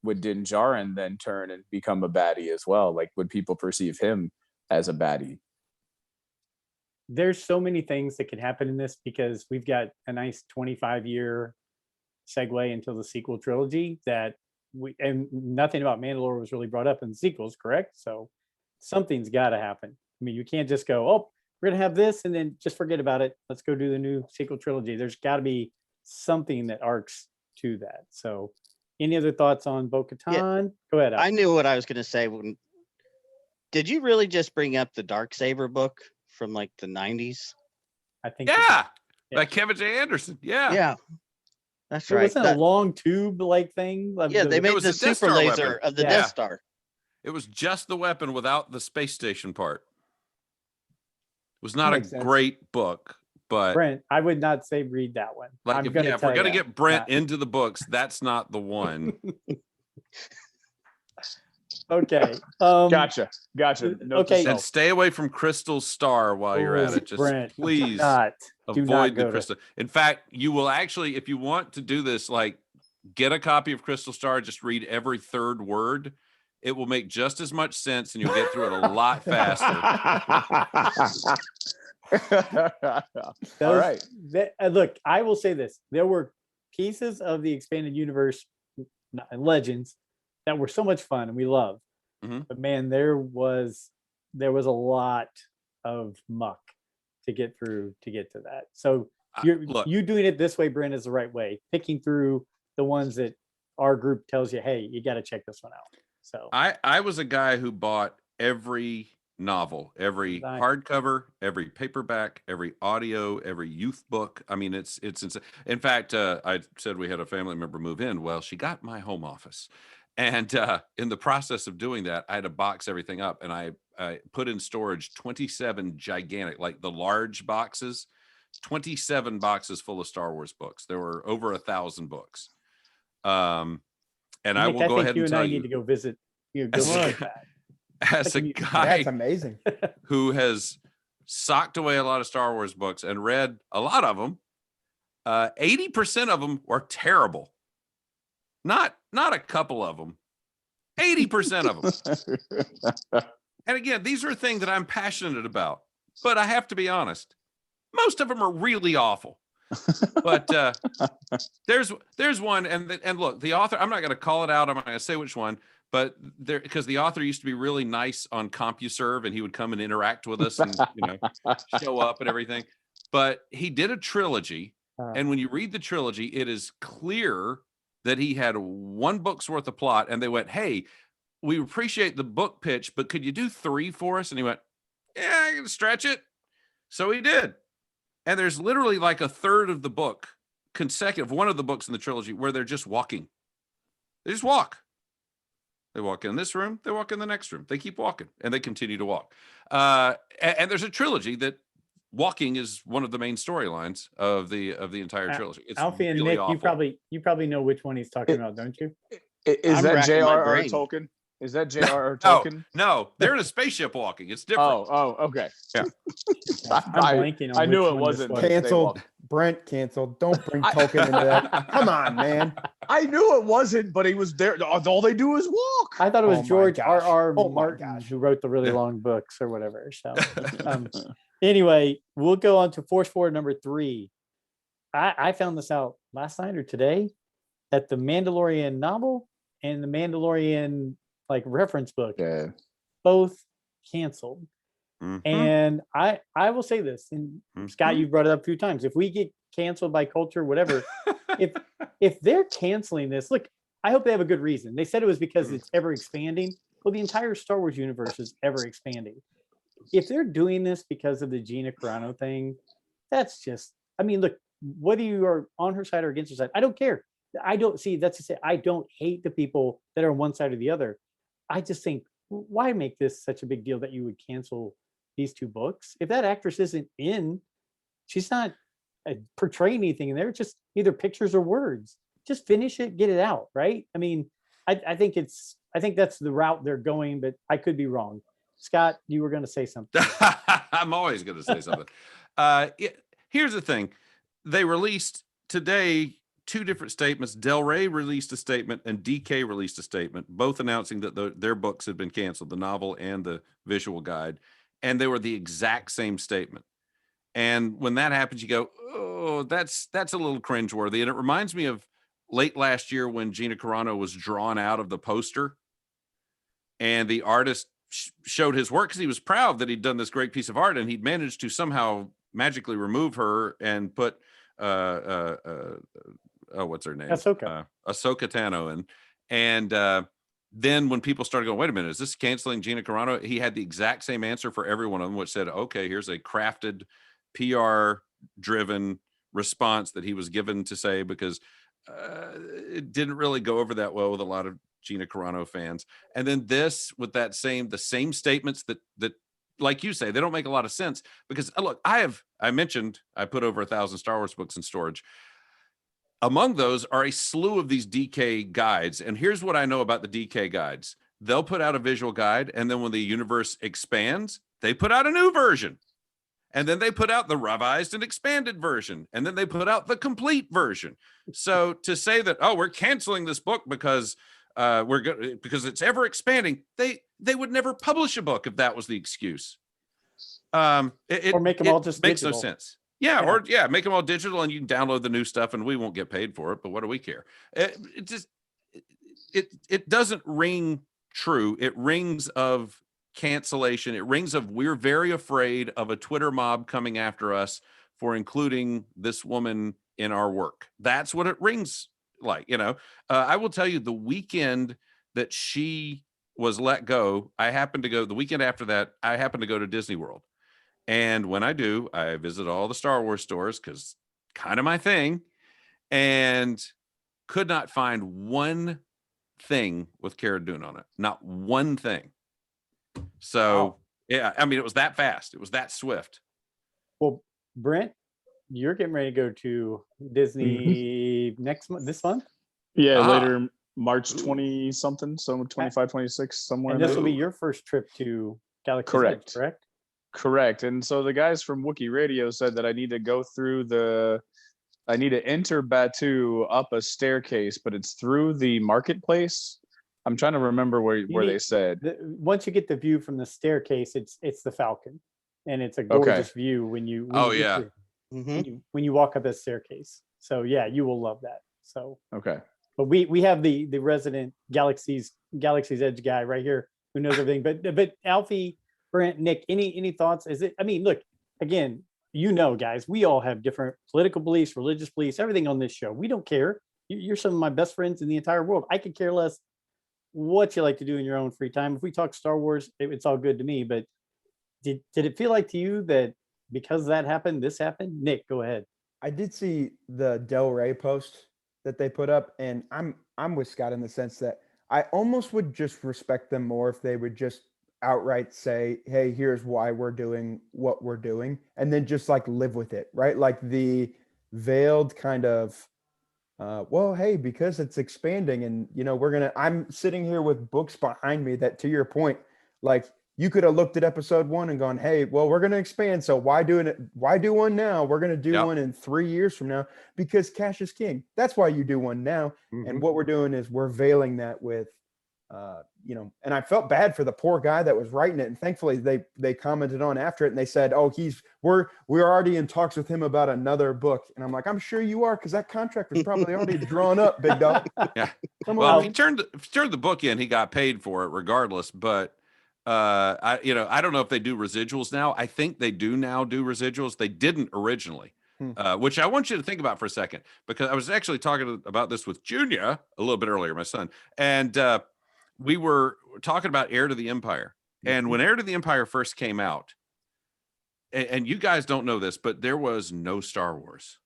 would Din Djarin then turn and become a baddie as well? Like, would people perceive him as a baddie? There's so many things that could happen in this, because we've got a nice 25-year segue into the sequel trilogy that and nothing about Mandalore was really brought up in the sequels, correct? So something's got to happen. I mean, you can't just go, oh, we're gonna have this and then just forget about it. Let's go do the new sequel trilogy. There's got to be something that arcs to that. So, any other thoughts on Bo-Katan? Go ahead. I knew what I was going to say. Did you really just bring up the Darksaber book from like the 90s? I think. Yeah, by Kevin J. Anderson. Yeah. Yeah. That's It right. wasn't a long tube like thing. Yeah, they made was the a Death super Star laser weapon. of the Yeah. Death Star. It was just the weapon without the space station part. It was not a Makes sense. great book, but Brent, I would not say read that one. like I'm if, gonna if we're tell gonna ya. get Brent Yeah. into the books, that's not the one. Okay. Gotcha. Note to Okay. self. And stay away from Crystal Star while you're at Oh, it. Just Brent, do please not avoid go the to- Crystal. In fact, you will actually, if you want to do this, like get a copy of Crystal Star, just read every third word. It will make just as much sense and you'll get through it a lot faster. All right. Look, I will say this. There were pieces of the expanded universe and Legends that were so much fun and we love. Mhm. But man, there was a lot of muck to get through to get to that. So Look, you doing it this way, Brent, is the right way. Picking through the ones that our group tells you, hey, you got to check this one out. So I was a guy who bought every novel, every Nice. hardcover, every paperback, every audio, every youth book. I mean, it's insane. In fact, I said we had a family member move in. Well, she got my home office. And in the process of doing that, I had to box everything up and I put in storage 27 gigantic, like the large boxes, 27 boxes full of Star Wars books. There were over 1,000 books. And I Nick, will go think ahead you and and I tell need you, to go visit. Go As a- visit that. as a Like a guy That's amazing. who has socked away a lot of Star Wars books and read a lot of them, 80% of them were terrible. Not a couple of them, 80% of them. And again, these are things that I'm passionate about, but I have to be honest, most of them are really awful. But there's one, and look, the author, I'm not going to call it out. I'm not going to say which one, but there, because the author used to be really nice on CompuServe, and he would come and interact with us, and show up and everything. But he did a trilogy, and when you read the trilogy, it is clear that he had one book's worth of plot, and they went, "Hey, we appreciate the book pitch, but could you do 3 for us?" And he went, "Yeah, I can stretch it." So he did. And there's literally like a third of the book, consecutive, one of the books in the trilogy, where they're just walking. They just walk. They walk in this room, they walk in the next room. They keep walking, and they continue to walk. And there's a trilogy that walking is one of the main storylines of the entire trilogy. It's Alfie and really Nick, awful. you probably know which one he's talking about, don't you? Is I'm that racking my J.R.R. brain. Tolkien? Is that J.R.R. Tolkien? No, they're in a spaceship walking. It's different. Oh, okay. Yeah. I'm blanking on I knew which it one this wasn't. was. They Canceled. walk. Brent canceled. Don't bring Tolkien into that. Come on, man. I knew it wasn't, but he was there. All they do is walk. I thought it was Oh my George gosh. R.R. Oh my Martin gosh. who wrote the really Yeah. long books or whatever. So anyway, we'll go on to Force Forward number 3. I found this out last night or today that the Mandalorian novel and the Mandalorian like reference book Yeah. both canceled. Mhm. And I will say this, and Scott, Mhm. you've brought it up a few times. If we get canceled by culture, whatever, if they're canceling this, look, I hope they have a good reason. They said it was because it's ever expanding. Well, the entire Star Wars universe is ever expanding. If they're doing this because of the Gina Carano thing, that's just, I mean, look, whether you are on her side or against her side, I don't care. I don't see, that's to say, I don't hate the people that are on one side or the other. I just think, why make this such a big deal that you would cancel these 2 books? If that actress isn't in, she's not portraying anything in there, just either pictures or words. Just finish it, get it out, right? I mean, I think that's the route they're going, but I could be wrong. Scott, you were going to say something. I'm always going to say something. Here's the thing. They released today 2 different statements. Del Rey released a statement and DK released a statement, both announcing that their books had been canceled, the novel and the visual guide, and they were the exact same statement. And when that happens, you go, oh, that's a little cringeworthy. And it reminds me of late last year when Gina Carano was drawn out of the poster, and the artist showed his work because he was proud that he'd done this great piece of art, and he'd managed to somehow magically remove her and put what's her name? Ahsoka Tano in. And then when people started going, wait a minute, is this canceling Gina Carano? He had the exact same answer for every one of them, which said, okay, here's a crafted, PR-driven response that he was given to say, because it didn't really go over that well with a lot of Gina Carano fans. And then this with the same statements that like you say, they don't make a lot of sense, because look, I mentioned I put over 1,000 Star Wars books in storage. Among those are a slew of these DK guides. And here's what I know about the DK guides. They'll put out a visual guide, and then when the universe expands, they put out a new version. And then they put out the revised and expanded version. And then they put out the complete version. So to say that, oh, we're canceling this book because because it's ever expanding, they would never publish a book if that was the excuse. or make them all just makes digital. no sense. Yeah, make them all digital, and you can download the new stuff, and we won't get paid for it. But what do we care? It doesn't ring true. It rings of cancellation. It rings of, we're very afraid of a Twitter mob coming after us for including this woman in our work. That's what it rings like. I will tell you, the weekend that she was let go, the weekend after that, I happened to go to Disney World. And when I do, I visit all the Star Wars stores, because kind of my thing, and could not find one thing with Cara Dune on it. Not one thing. So, Wow. Yeah, I mean, it was that fast. It was that swift. Well, Brent, you're getting ready to go to Disney this month? Yeah, Ah. later March 20 something, so 25, 26, somewhere. And in this will be there. your first trip to Galaxy's Correct. Edge, correct? Correct. And so the guys from Wookiee Radio said that I need to enter Batu up a staircase, but it's through the marketplace. I'm trying to remember where they said. Once you get the view from the staircase, it's the Falcon, and it's a gorgeous view when you when you walk up that staircase. So yeah, you will love that. So Okay. but we have the resident Galaxy's Edge guy right here who knows everything. But Alfie, Brent, Nick, any thoughts? Look, again, guys, we all have different political beliefs, religious beliefs, everything on this show. We don't care. You're some of my best friends in the entire world. I could care less what you like to do in your own free time. If we talk Star Wars, it's all good to me. But did it feel like to you that because that happened, this happened? Nick, go ahead. I did see the Del Rey post that they put up, and I'm with Scott in the sense that I almost would just respect them more if they would just outright say, hey, here's why we're doing what we're doing, and then just like live with it, right? Like the veiled kind of well, hey, because it's expanding, and I'm sitting here with books behind me that, to your point, like you could have looked at episode 1 and gone, hey, well, we're going to expand, so why do one now? We're going to do one in 3 years from now, because cash is king. That's why you do one now. Mm-hmm. And what we're doing is we're veiling that with and I felt bad for the poor guy that was writing it, and thankfully they commented on after it, and they said, oh, we're already in talks with him about another book. And I'm like, I'm sure you are, because that contract was probably already drawn up, big dog. Yeah. Well, if he turned the book in, he got paid for it regardless. But I don't know if they do residuals now. I think they do now do residuals. They didn't originally. Which I want you to think about for a second, because I was actually talking about this with Junior a little bit earlier, my son, and we were talking about Heir to the Empire. And when Heir to the Empire first came out, and you guys don't know this, but there was no Star Wars.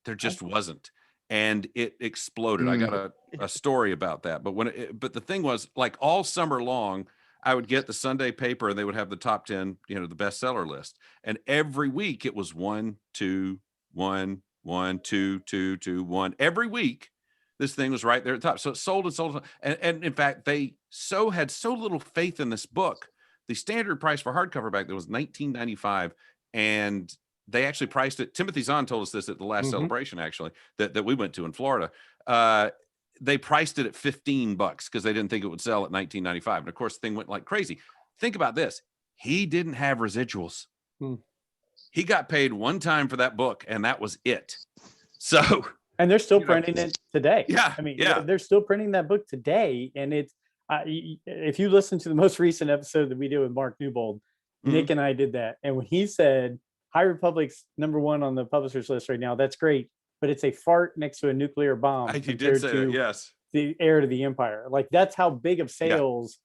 There just wasn't. And it exploded. I got a story about that. But but the thing was, like, all summer long, I would get the Sunday paper, and they would have the top 10, the bestseller list. And every week it was 1, 2, 1, 1, 2, 2, 2, 1. Every week, this thing was right there at the top. So it sold and sold. And in fact, they had so little faith in this book. The standard price for hardcover back then was $19.95. And they actually priced it. Timothy Zahn told us this at the last celebration, actually, that we went to in Florida. They priced it at $15 because they didn't think it would sell at $19.95. And of course, the thing went like crazy. Think about this. He didn't have residuals. He got paid one time for that book, and that was it. So And they're still You know, printing it today. Yeah, I mean, yeah. they're still printing that book today. And it's, if you listen to the most recent episode that we did with Mark Newbold, Nick and I did that. And when he said High Republic's #1 on the publishers list right now, that's great. But it's a fart next to a nuclear bomb You did compared say to that, yes. the Heir to the Empire. Like, that's how big of sales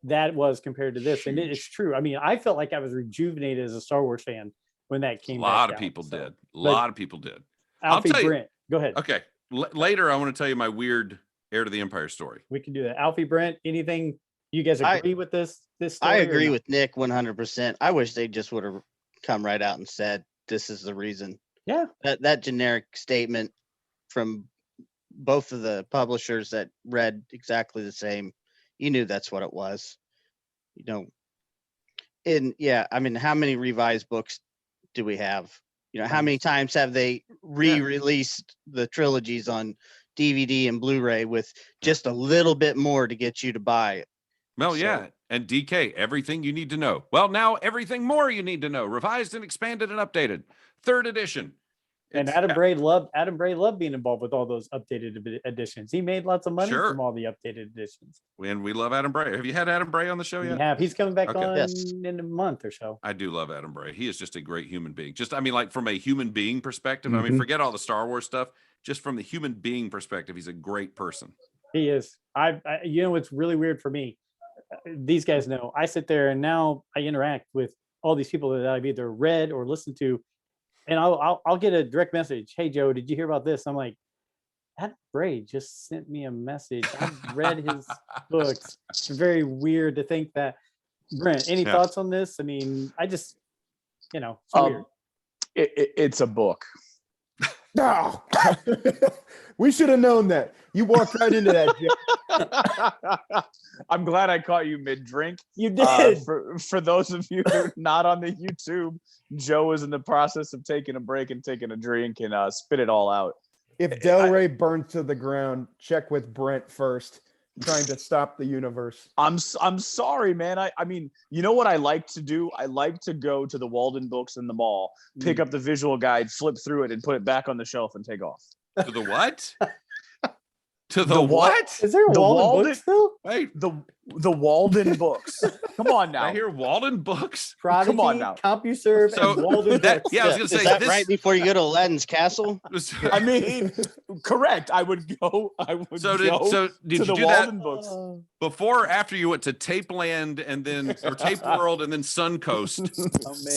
that was compared to this. And it's true. I mean, I felt like I was rejuvenated as a Star Wars fan when that A came lot back of people out. So, did. A lot of people did. Alfie, tell you- Brent, go ahead. Okay. Later, I want to tell you my weird Heir to the Empire story. We can do that. Alfie, Brent, anything you guys agree with this story? I or agree not? with Nick 100%. I wish they just would have come right out and said, this is the reason. Yeah. That generic statement from both of the publishers that read exactly the same, you knew that's what it was. You know, I mean, how many revised books do we have? You know, how many times have they re-released the trilogies on DVD and Blu-ray with just a little bit more to get you to buy it? Well, So- yeah. And DK, everything you need to know. Well, now everything more you need to know. Revised and expanded and updated. 3rd edition. And It's- Adam Bray loved being involved with all those updated editions. He made lots of money Sure. from all the updated editions. And we love Adam Bray. Have you had Adam Bray on the show We yet? have. He's coming back Okay. on Yes. in a month or so. I do love Adam Bray. He is just a great human being. Just, I mean, like from a human being perspective, I mean, Mhm. forget all the Star Wars stuff. Just from the human being perspective, he's a great person. He is. You know, what's really weird for me. These guys know. I sit there and now I interact with all these people that I've either read or listened to, and I'll get a direct message. Hey Joe, did you hear about this? I'm like, Adam Bray just sent me a message. I've read his books. It's very weird to think that. Brent, any Yeah. thoughts on this? I mean, I just, it's weird. It's a book. No, we should have known that. You walked right into that. Jim. I'm glad I caught you mid-drink. You did. For those of you who are not on the YouTube, Joe is in the process of taking a break and taking a drink and spit it all out. If Del Rey burns to the ground, check with Brent first. Trying to stop the universe. I'm sorry, man. I mean, you know what I like to do? I like to go to the Walden Books in the mall, pick up the visual guide, flip through it, and put it back on the shelf and take off. To the what? To the The what? Is there a the Walden Walden- book still? Wait, The Walden Books. Come on now. I hear Walden Books. Prodigy, Come on now. CompuServe, So and Walden that, books. yeah, I was gonna Is say that this. right before you go to Aladdin's castle? I mean, correct. I would go did to you the do that Walden Books. before or after you went to Tape Land and then or Tape World and then Suncoast?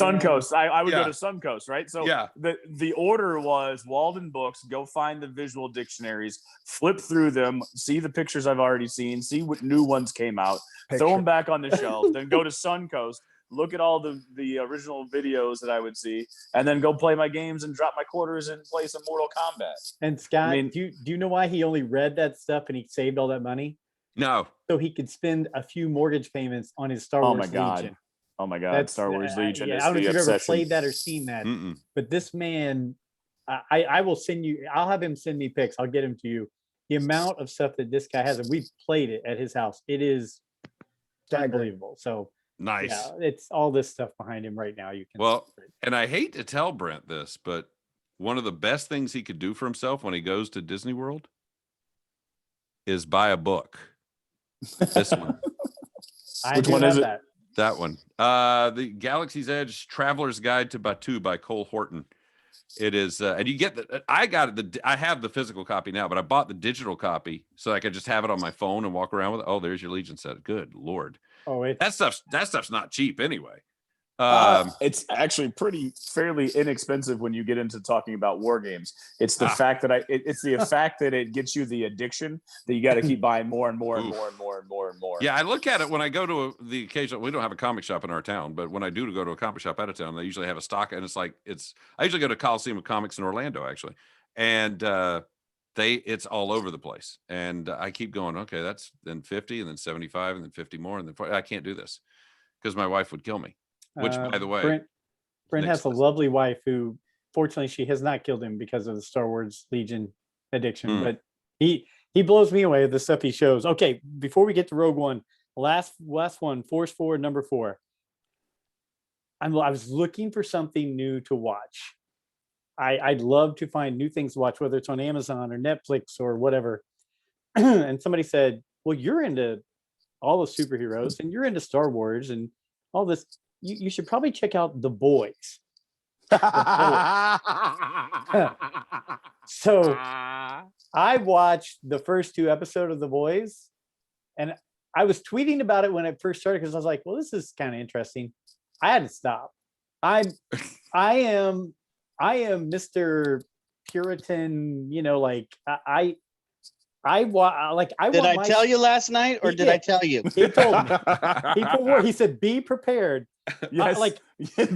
Suncoast. I would Yeah. go to Suncoast, right? So Yeah. the order was Walden Books, go find the visual dictionaries, flip through them, see the pictures I've already seen, see what new ones came out, throw them back on the shelf, then go to Suncoast, look at all the original videos that I would see, and then go play my games and drop my quarters and play some Mortal Kombat. And Scott, I mean- do you know why he only read that stuff and he saved all that money? No. So he could spend a few mortgage payments on his Star Oh Wars my God. Legion. Oh my God, Star Wars Legion Yeah, is I don't know the if you've ever obsession. played that or seen that, Mm-mm. but this man, I will send you. I'll have him send me pics. I'll get him to you. The amount of stuff that this guy has, and we've played it at his house. It is unbelievable. So Nice. yeah, it's all this stuff behind him right now. You can Well, and I hate to tell Brent this, but one of the best things he could do for himself when he goes to Disney World is buy a book. This one. I Which do one have is it? that. That one. The Galaxy's Edge Traveler's Guide to Batu by Cole Horton. It is, and you get the. I got it. I have the physical copy now, but I bought the digital copy so I could just have it on my phone and walk around with it. Oh, there's your Legion set. Good Lord, Oh, it, that stuff's not cheap anyway. It's actually fairly inexpensive when you get into talking about war games. It's the fact that it's the fact that it gets you the addiction that you got to keep buying more and more and Oof. more and more and more and more. Yeah, I look at it when I go to the occasional. We don't have a comic shop in our town, but when I do go to a comic shop out of town, they usually have a stock, and I usually go to Coliseum of Comics in Orlando actually, and it's all over the place, and I keep going. Okay, that's then 50, and then 75, and then 50 more, and then 40. I can't do this because my wife would kill me. Which, by the way, Brent next has a list. lovely wife who, fortunately, she has not killed him because of the Star Wars Legion addiction. Mm. But he blows me away with the stuff he shows. Okay, before we get to Rogue One, last one, Force Forward number 4. I was looking for something new to watch. I'd love to find new things to watch, whether it's on Amazon or Netflix or whatever. And somebody said, well, you're into all the superheroes and you're into Star Wars and all this. You should probably check out The Boys. So I watched the first 2 episodes of The Boys, and I was tweeting about it when it first started because I was like, well, this is kind of interesting. I had to stop. I am Mr. Puritan, like I Did I tell you last night, or did I tell you? He told me. He said, "Be prepared." Yes,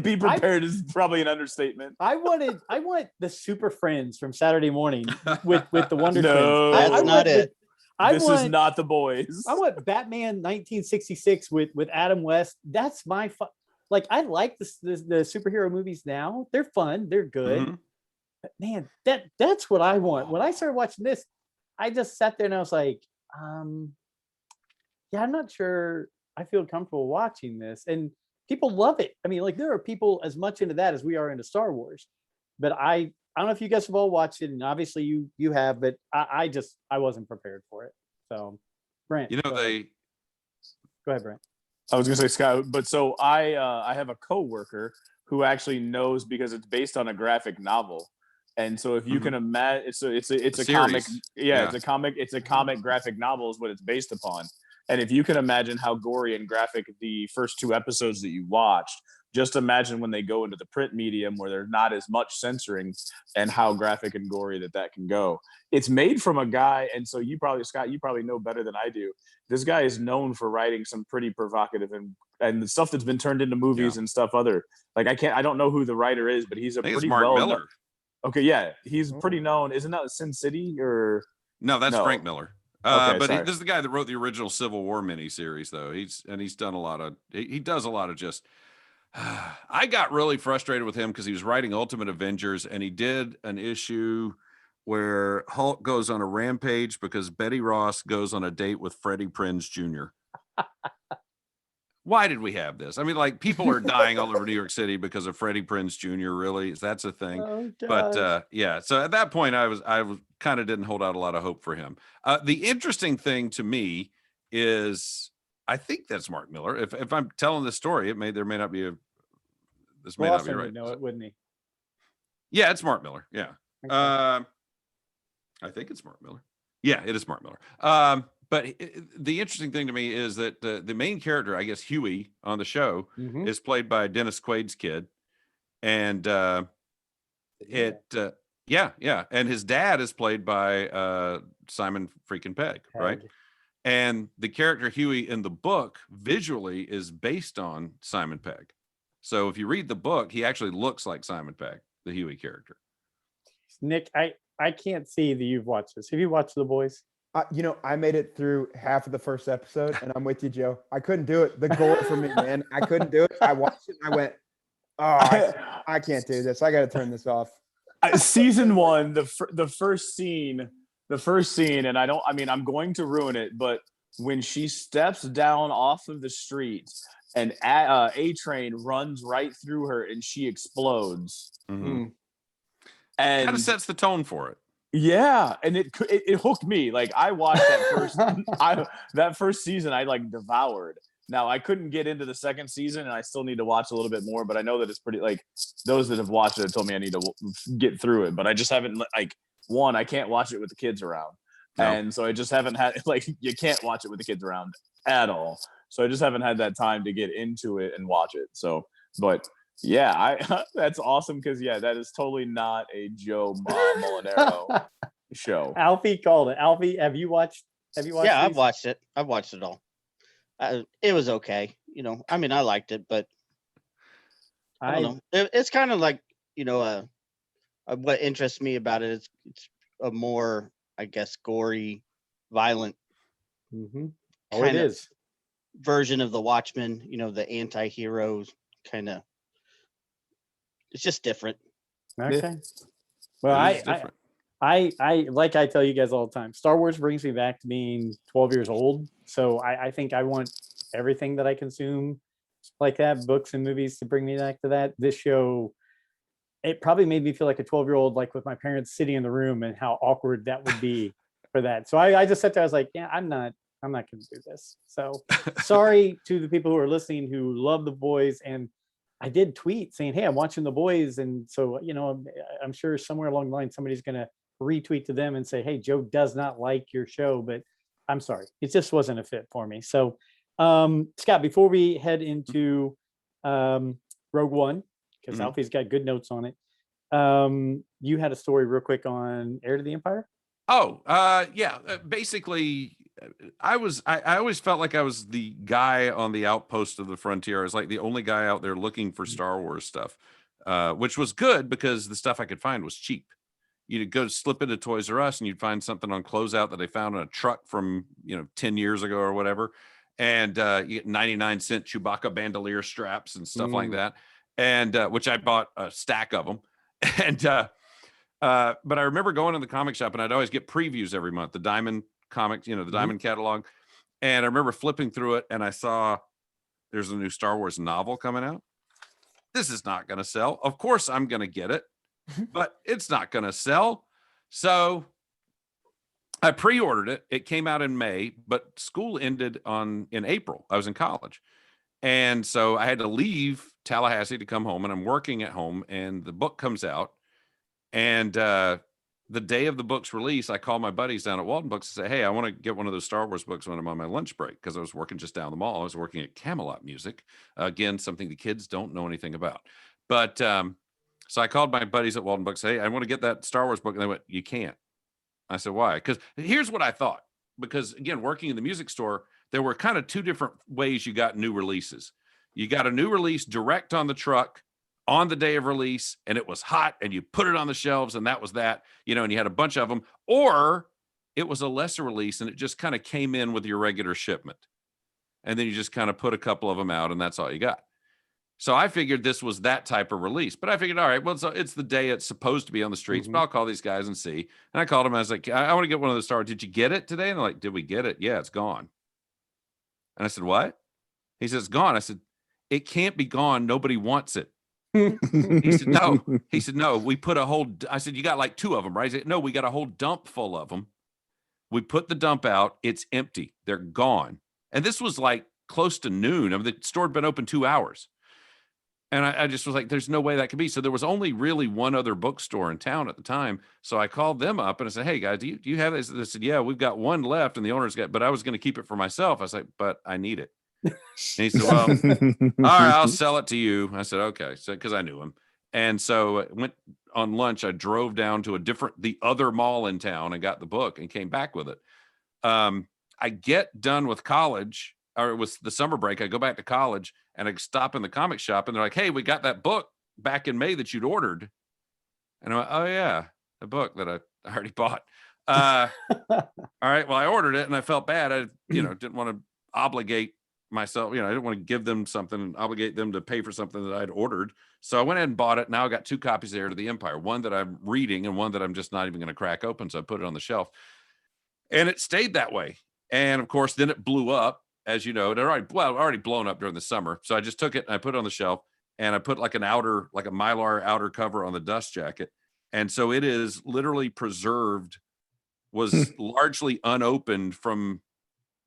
be prepared is probably an understatement. I want the Super Friends from Saturday morning with the Wonder No, Twins. That's not it. This is not The Boys. I want Batman 1966 with Adam West. That's my like. I like the superhero movies now. They're fun. They're good. Mhm. But man, that's what I want. When I started watching this, I just sat there and I was like, yeah, I'm not sure I feel comfortable watching this. And people love it. I mean, like there are people as much into that as we are into Star Wars. But I don't know if you guys have all watched it, and obviously you have, but I wasn't prepared for it. So, Brent, Go ahead, Brent. I was gonna say Scott, but so I have a coworker who actually knows because it's based on a graphic novel. And so if you can imagine, it's a comic, it's a comic graphic novel is what it's based upon. And if you can imagine how gory and graphic the first 2 episodes that you watched, just imagine when they go into the print medium where there's not as much censoring and how graphic and gory that can go. It's made from a guy, and so Scott, you probably know better than I do. This guy is known for writing some pretty provocative and the stuff that's been turned into movies and stuff other. Like I don't know who the writer is, but he's a pretty Mark Miller. Okay, yeah, he's pretty known. Isn't that Sin City or? No, that's Frank Miller. Okay, but sorry. this is the guy that wrote the original Civil War miniseries, though. He's done a lot of he does a lot of just. I got really frustrated with him because he was writing Ultimate Avengers, and he did an issue where Hulk goes on a rampage because Betty Ross goes on a date with Freddie Prinze Jr. Why did we have this? I mean, like people are dying all over New York City because of Freddie Prinze Jr. Really, that's a thing. Oh, but yeah, so at that point, I was kind of didn't hold out a lot of hope for him. The interesting thing to me is I think that's Mark Miller. If I'm telling this story, there may not be this may not be right. No, it wouldn't he? Yeah, it's Mark Miller. Yeah, Okay. I think it's Mark Miller. Yeah, it is Mark Miller. But the interesting thing to me is that the main character, I guess Huey on the show, is played by Dennis Quaid's kid, and and his dad is played by Simon freaking Pegg, right? And the character Huey in the book visually is based on Simon Pegg. So if you read the book, he actually looks like Simon Pegg, the Huey character. Nick, I can't see that you've watched this. Have you watched The Boys? I made it through half of the first episode, and I'm with you, Joe. I couldn't do it. The goal for me, man. I couldn't do it. I watched it, and I went, "Oh, I can't do this. I got to turn this off." Season 1, the first scene, and I'm going to ruin it, but when she steps down off of the street and a train runs right through her and she explodes, and and kind of sets the tone for it. Yeah, and it hooked me. Like I watched that first season, I like devoured. Now I couldn't get into the second season, and I still need to watch a little bit more. But I know that it's pretty. Like those that have watched it have told me I need to get through it, but I just haven't. Like I can't watch it with the kids around, and so I just haven't had. Like you can't watch it with the kids around at all. So I just haven't had that time to get into it and watch it. So, but. Yeah, that's awesome because that is totally not a Joe Molinaro show. Alfie called it. Alfie, have you watched? Yeah, I've watched it. I've watched it all. It was okay. I liked it, but I don't know. It's kind of like what interests me about it is it's a more, I guess, gory, violent. It is version of the Watchmen. The anti-heroes kind of. It's just different. Okay. Well, I like I tell you guys all the time, Star Wars brings me back to being 12 years old. So I think I want everything that I consume like that, books and movies, to bring me back to that. This show, it probably made me feel like a 12-year-old, like with my parents sitting in the room, and how awkward that would be for that. So I just sat there. I was like, yeah, I'm not going to do this. So sorry to the people who are listening who love The Boys. And I did tweet saying, hey, I'm watching The Boys. And so, I'm sure somewhere along the line, somebody's going to retweet to them and say, hey, Joe does not like your show, but I'm sorry. It just wasn't a fit for me. So, Scott, before we head into Rogue One, because Alfie's got good notes on it, you had a story real quick on Heir to the Empire. Yeah. Basically, I always felt like I was the guy on the outpost of the frontier. I was like the only guy out there looking for Star Wars stuff, which was good because the stuff I could find was cheap. You'd go slip into Toys R Us and you'd find something on closeout that they found in a truck from 10 years ago or whatever, and you get 99-cent Chewbacca bandolier straps and stuff like that, and which I bought a stack of them, and but I remember going to the comic shop and I'd always get previews every month, the Diamond comic, the Diamond catalog, and I remember flipping through it and I saw there's a new Star Wars novel coming out. This is not going to sell. Of course I'm going to get it, but it's not going to sell. So I pre-ordered it. It came out in May, but school ended in April. I was in college. And so I had to leave Tallahassee to come home, and I'm working at home, and the book comes out. And the day of the book's release, I call my buddies down at Walden Books and say, hey, I want to get one of those Star Wars books when I'm on my lunch break, because I was working just down the mall. I was working at Camelot Music. Again, something the kids don't know anything about. But so I called my buddies at Walden Books, hey, I want to get that Star Wars book. And they went, you can't. I said, why? Because here's what I thought. Because, again, working in the music store, there were kind of two different ways you got new releases. You got a new release direct on the truck on the day of release, and it was hot, and you put it on the shelves, and that was that, and you had a bunch of them. Or it was a lesser release, and it just kind of came in with your regular shipment. And then you just kind of put a couple of them out, and that's all you got. So I figured this was that type of release, but I figured, all right, well, so it's the day it's supposed to be on the streets, but I'll call these guys and see. And I called them. I was like, I want to get one of the Star. Did you get it today? And they're like, did we get it? Yeah, it's gone. And I said, what? He says, it's gone. I said, it can't be gone. Nobody wants it. He said, no. He said, no, we put a whole, I said, you got like two of them, right? He said, no, we got a whole dump full of them. We put the dump out. It's empty. They're gone. And this was like close to noon. I mean, the store had been open 2 hours. And I just was like, there's no way that could be. So there was only really one other bookstore in town at the time. So I called them up and I said, hey guys, do you have this? They said, yeah, we've got one left. And the owner's got, but I was going to keep it for myself. I was like, but I need it. And he said, well, all right, I'll sell it to you. I said, okay. So, cause I knew him. And so I went on lunch. I drove down to the other mall in town and got the book and came back with it. I get done with college, or it was the summer break. I go back to college and I stop in the comic shop and they're like, hey, we got that book back in May that you'd ordered. And I'm like, oh yeah, the book that I already bought. All right, well, I ordered it and I felt bad. I, didn't want to obligate myself. I didn't want to give them something and obligate them to pay for something that I'd ordered. So I went ahead and bought it. Now I got 2 copies of Heir to the Empire, one that I'm reading and one that I'm just not even going to crack open. So I put it on the shelf and it stayed that way. And of course, then it blew up. As you know, it already blown up during the summer. So I just took it and I put it on the shelf and I put like a Mylar outer cover on the dust jacket. And so it is literally preserved, was largely unopened from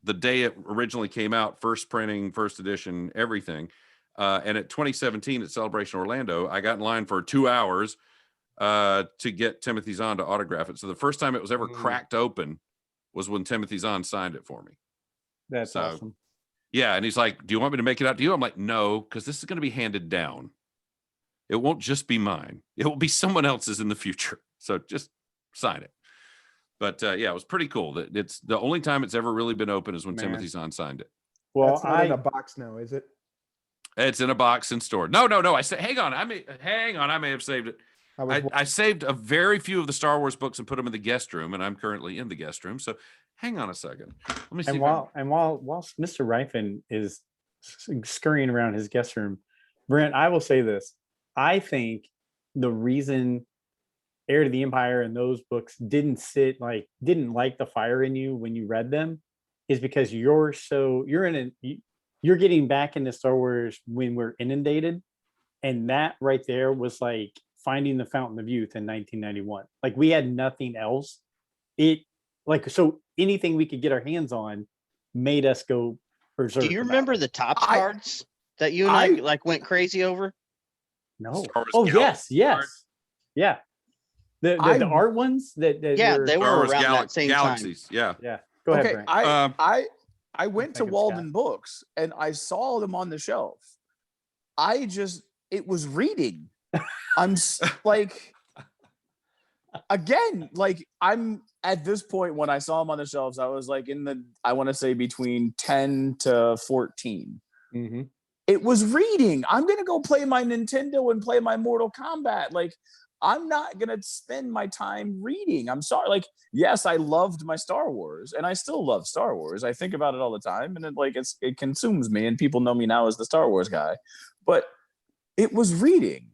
the day it originally came out, first printing, first edition, everything. And at 2017 at Celebration Orlando, I got in line for 2 hours to get Timothy Zahn to autograph it. So the first time it was ever cracked open was when Timothy Zahn signed it for me. That's awesome. Yeah. And he's like, do you want me to make it out to you? I'm like, no, because this is going to be handed down. It won't just be mine. It will be someone else's in the future. So just sign it. But yeah, it was pretty cool. That it's the only time it's ever really been open is when Timothy Zahn signed it. Well, that's not in a box now, is it? It's in a box and stored. No. I said, hang on. I may have saved it. I saved a very few of the Star Wars books and put them in the guest room, and I'm currently in the guest room. So hang on a second. Let me see. And while Mr. Ryfun is scurrying around his guest room, Brent, I will say this. I think the reason Heir to the Empire and those books didn't light the fire in you when you read them is because you're getting back into Star Wars when we're inundated. And that right there was like finding the Fountain of Youth in 1991. Like we had nothing else. So anything we could get our hands on made us go berserk. Do you about remember it. the Topps cards that you and I like went crazy over? No. Star Wars Oh Galaxy yes, card. yeah. The art ones that Yeah, were, they Star were Wars around that same Galaxies. Yeah. yeah. Go ahead, Okay, Brent. I went to thinking Walden Books and I saw them on the shelf. It was reading. Like, again, like I'm at this point when I saw them on the shelves, I was like I want to say between 10 to 14. Mm-hmm. It was reading. I'm going to go play my Nintendo and play my Mortal Kombat. Like, I'm not going to spend my time reading. I'm sorry. Like, yes, I loved my Star Wars and I still love Star Wars. I think about it all the time and it consumes me, and people know me now as the Star Wars guy, but it was reading.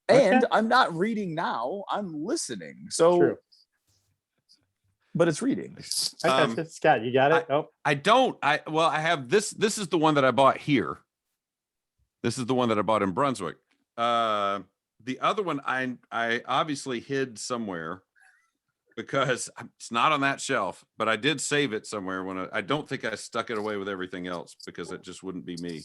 And I'm not reading now, I'm listening. So, True. But it's reading. Scott, you got it? I have this. This is the one that I bought here. This is the one that I bought in Brunswick. The other one I obviously hid somewhere because it's not on that shelf, but I did save it somewhere when I don't think I stuck it away with everything else because it just wouldn't be me.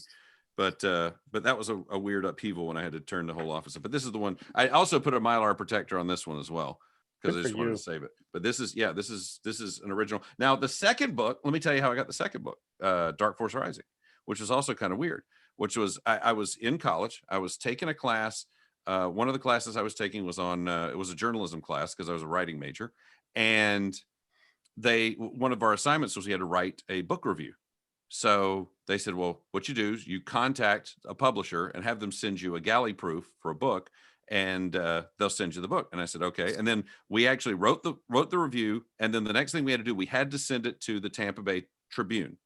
But that was a weird upheaval when I had to turn the whole office up. But this is the one. I also put a Mylar protector on this one as well because I just wanted to save it. But this is an original. Now the second book, let me tell you how I got the second book, Dark Force Rising, which was also kind of weird. Which was I was in college. I was taking a class. One of the classes I was taking was on it was a journalism class because I was a writing major, and one of our assignments was we had to write a book review. So they said, well, what you do is you contact a publisher and have them send you a galley proof for a book, and they'll send you the book. And I said, okay. And then we actually wrote the review. And then the next thing we had to do, we had to send it to the Tampa Bay Tribune.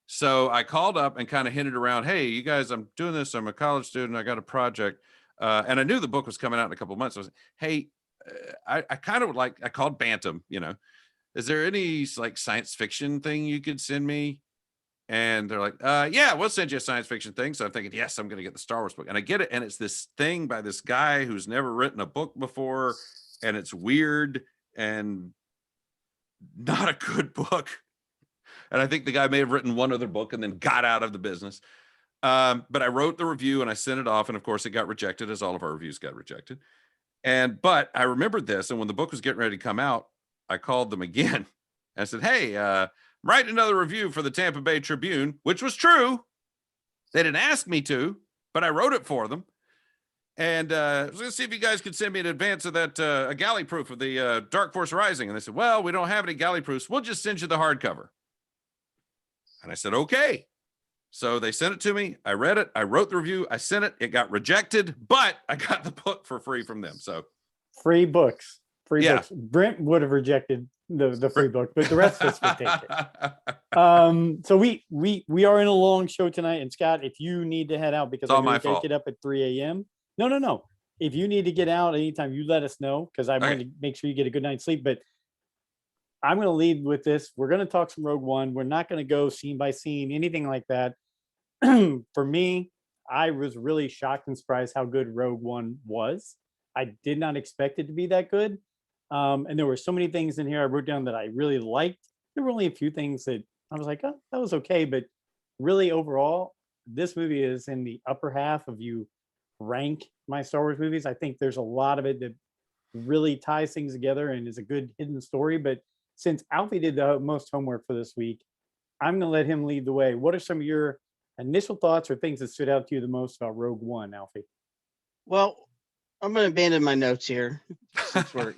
So I called up and kind of hinted around, hey, you guys, I'm doing this. I'm a college student. I got a project. And I knew the book was coming out in a couple of months. I was like, hey, I kind of would like, I called Bantam, is there any like science fiction thing you could send me? And they're like, yeah, we'll send you a science fiction thing. So I'm thinking, yes, I'm going to get the Star Wars book. And I get it. And it's this thing by this guy who's never written a book before. And it's weird and not a good book. And I think the guy may have written one other book and then got out of the business. But I wrote the review and I sent it off. And of course, it got rejected, as all of our reviews got rejected. But I remembered this. And when the book was getting ready to come out, I called them again. And I said, hey, write another review for the Tampa Bay Tribune, which was true. They didn't ask me to, but I wrote it for them. And I was going to see if you guys could send me in advance of that, a galley proof of the Dark Force Rising. And they said, well, we don't have any galley proofs. We'll just send you the hardcover. And I said, okay. So they sent it to me. I read it. I wrote the review. I sent it. It got rejected, but I got the book for free from them. So free books. Books. Brent would have rejected the free book, but the rest of us would take it. So we are in a long show tonight. And Scott, if you need to head out because I know you get up at 3 a.m. No. If you need to get out anytime, you let us know because I want to make sure you get a good night's sleep. But I'm going to lead with this. We're going to talk some Rogue One. We're not going to go scene by scene, anything like that. For me, I was really shocked and surprised how good Rogue One was. I did not expect it to be that good. And there were so many things in here I wrote down that I really liked. There were only a few things that I was like, oh, that was okay. But really overall, this movie is in the upper half of you rank my Star Wars movies. I think there's a lot of it that really ties things together and is a good hidden story. But since Alfie did the most homework for this week, I'm going to let him lead the way. What are some of your initial thoughts or things that stood out to you the most about Rogue One, Alfie? Well, I'm going to abandon my notes here since we're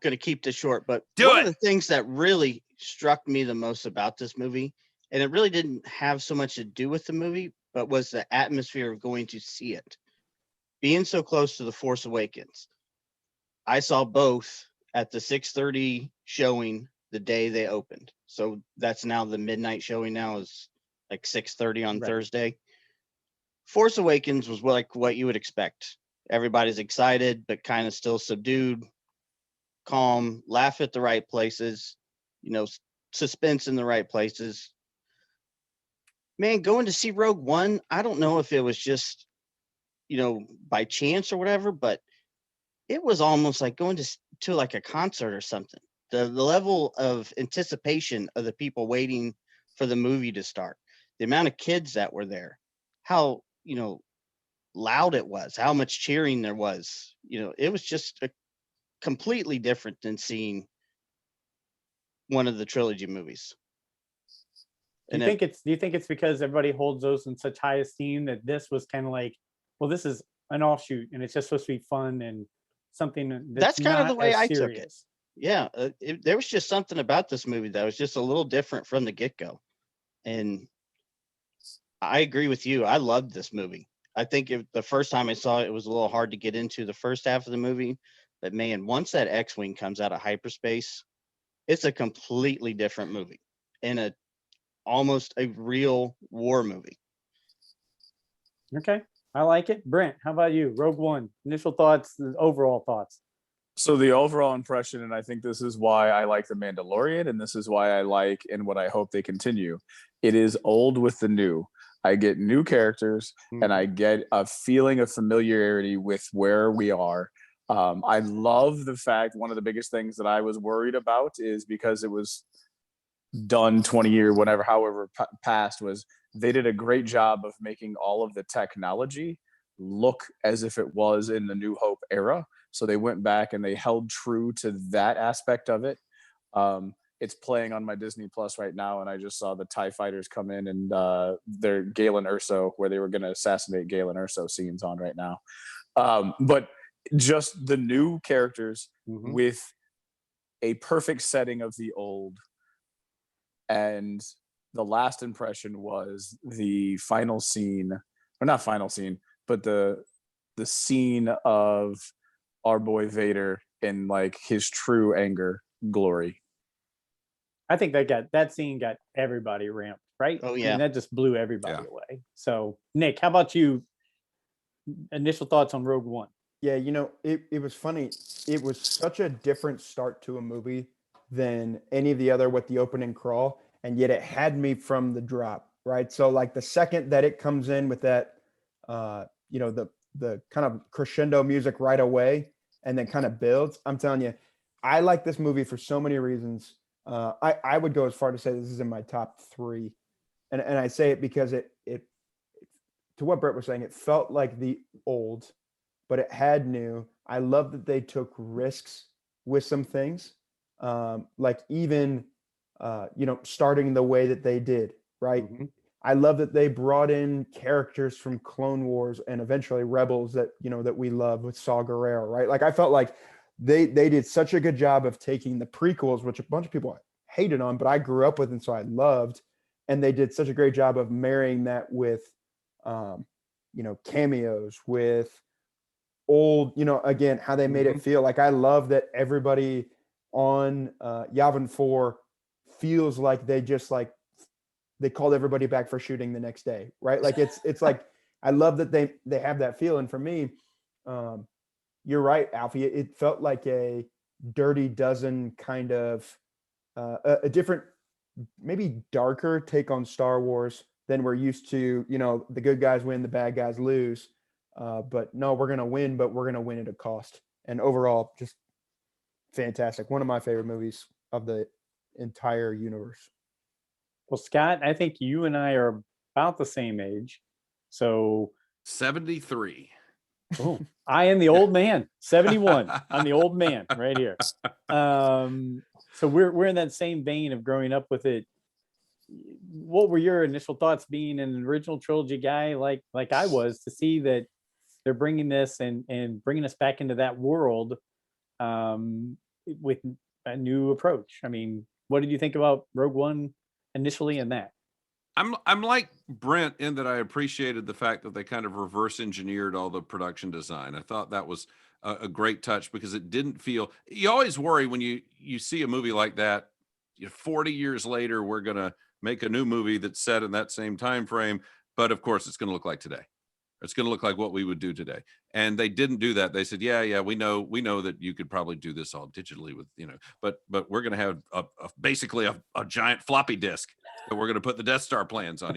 going to keep this short. But one of the things that really struck me the most about this movie, and it really didn't have so much to do with the movie, but was the atmosphere of going to see it. Being so close to The Force Awakens. I saw both at the 6:30 showing the day they opened. So that's now the midnight showing now is like 6:30 on Thursday. Force Awakens was like what you would expect. Everybody's excited, but kind of still subdued, calm, laugh at the right places, suspense in the right places. Man, going to see Rogue One, I don't know if it was just by chance or whatever, but it was almost like going to like a concert or something. The level of anticipation of the people waiting for the movie to start, the amount of kids that were there, how, loud it was, how much cheering there was. It was just completely different than seeing one of the trilogy movies. Do you think it's because everybody holds those in such high esteem that this was kind of like, well, this is an offshoot and it's just supposed to be fun and something that's kind of the way I serious. took it. Yeah, there was just something about this movie that was just a little different from the get-go. And I agree with you. I loved this movie. I think the first time I saw it, it was a little hard to get into the first half of the movie. But man, once that X-Wing comes out of hyperspace, it's a completely different movie and almost a real war movie. Okay, I like it. Brent, how about you? Rogue One, initial thoughts, overall thoughts. So the overall impression, and I think this is why I like The Mandalorian, and this is why I like and what I hope they continue. It is old with the new. I get new characters, and I get a feeling of familiarity with where we are. I love the fact, one of the biggest things that I was worried about is because it was done 20 years, whatever, however past, was they did a great job of making all of the technology look as if it was in the New Hope era. So they went back and they held true to that aspect of it. It's playing on my Disney Plus right now, and I just saw the TIE fighters come in and their Galen Erso, where they were going to assassinate Galen Erso, scenes on right now. But just the new characters with a perfect setting of the old. And the last impression was the final scene, or not final scene, but the scene of our boy Vader in like his true anger glory. I think that scene got everybody ramped, right? Oh yeah. I mean, that just blew everybody away. So Nick, how about you? Initial thoughts on Rogue One? Yeah, it was funny. It was such a different start to a movie than any of the other with the opening crawl, and yet it had me from the drop, right? So like the second that it comes in with that, the kind of crescendo music right away, and then kind of builds. I'm telling you, I like this movie for so many reasons. I would go as far to say this is in my top 3, and I say it because it to what Brett was saying, it felt like the old, but it had new. I love that they took risks with some things, like even starting the way that they did, right? I love that they brought in characters from Clone Wars and eventually Rebels that that we love with Saw Gerrera, right? Like I felt like they did such a good job of taking the prequels, which a bunch of people hated on, but I grew up with and so I loved, and they did such a great job of marrying that with cameos, with old, again, how they made it feel. Like I love that everybody on Yavin 4 feels like they just like they called everybody back for shooting the next day, right? Like it's like I love that they have that feel. And for me, you're right, Alfie. It felt like a Dirty Dozen kind of a different, maybe darker take on Star Wars than we're used to. The good guys win, the bad guys lose. But no, we're gonna win, but we're gonna win at a cost. And overall, just fantastic. One of my favorite movies of the entire universe. Well, Scott, I think you and I are about the same age. So 73. Oh, I am the old man. 71. I'm the old man right here. So we're in that same vein of growing up with it. What were your initial thoughts being an original trilogy guy like I was, to see that they're bringing this and bringing us back into that world with a new approach? I mean, what did you think about Rogue One initially in that? I'm like Brent in that I appreciated the fact that they kind of reverse engineered all the production design. I thought that was a great touch, because it didn't feel, you always worry when you see a movie like that, 40 years later, we're going to make a new movie that's set in that same time frame. But of course, it's going to look like today. It's going to look like what we would do today. And they didn't do that. They said, yeah, we know that you could probably do this all digitally with, but we're going to have basically a giant floppy disk that we're going to put the Death Star plans on,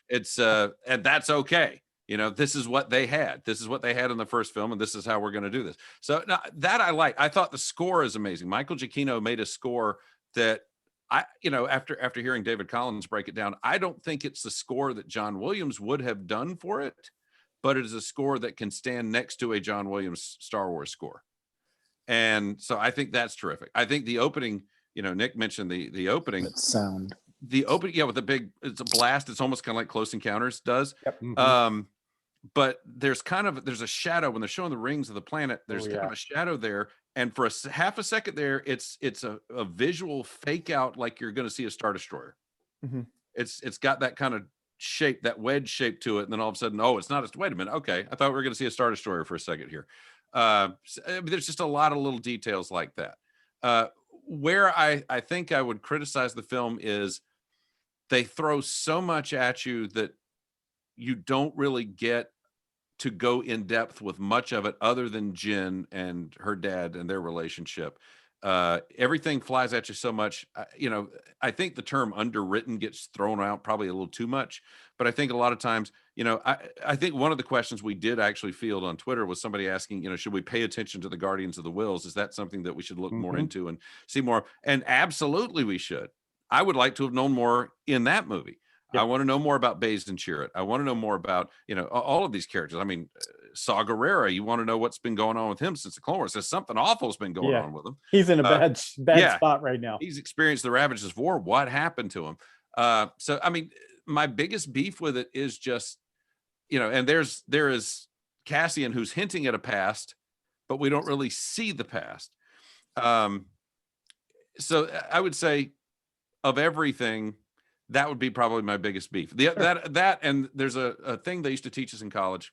it's, and that's okay. This is what they had. This is what they had in the first film, and this is how we're going to do this. So now, that I like. I thought the score is amazing. Michael Giacchino made a score that after hearing David Collins break it down, I don't think it's the score that John Williams would have done for it, but it is a score that can stand next to a John Williams Star Wars score. And so I think that's terrific. I think the opening, Nick mentioned the opening. That sound. The opening, with it's a blast. It's almost kind of like Close Encounters does. Yep. Mhm. But there's a shadow when they're showing the rings of the planet. There's kind of a shadow there, and for half a second there, it's a visual fake out like you're going to see a Star Destroyer. Mhm. It's got that kind of shape, that wedge shape to it, and then all of a sudden, it's not. Wait a minute, okay, I thought we were going to see a Star Destroyer for a second here. There's just a lot of little details like that. Where I think I would criticize the film is they throw so much at you that you don't really get to go in depth with much of it other than Jyn and her dad and their relationship. Everything flies at you so much. I think the term underwritten gets thrown out probably a little too much, but I think a lot of times, I think one of the questions we did actually field on Twitter was somebody asking, should we pay attention to the Guardians of the Wills? Is that something that we should look more into and see more? And absolutely we should. I would like to have known more in that movie. Yep. I want to know more about Baze and Chirrut. I want to know more about, all of these characters. I mean, Saw Gerrera, you want to know what's been going on with him since the Clone Wars. There's something awful has been going on with him. He's in a bad spot right now. He's experienced the ravages of war. What happened to him? So, I mean, my biggest beef with it is just, and there is Cassian who's hinting at a past, but we don't really see the past. So I would say of everything, that would be probably my biggest beef. That and there's a thing they used to teach us in college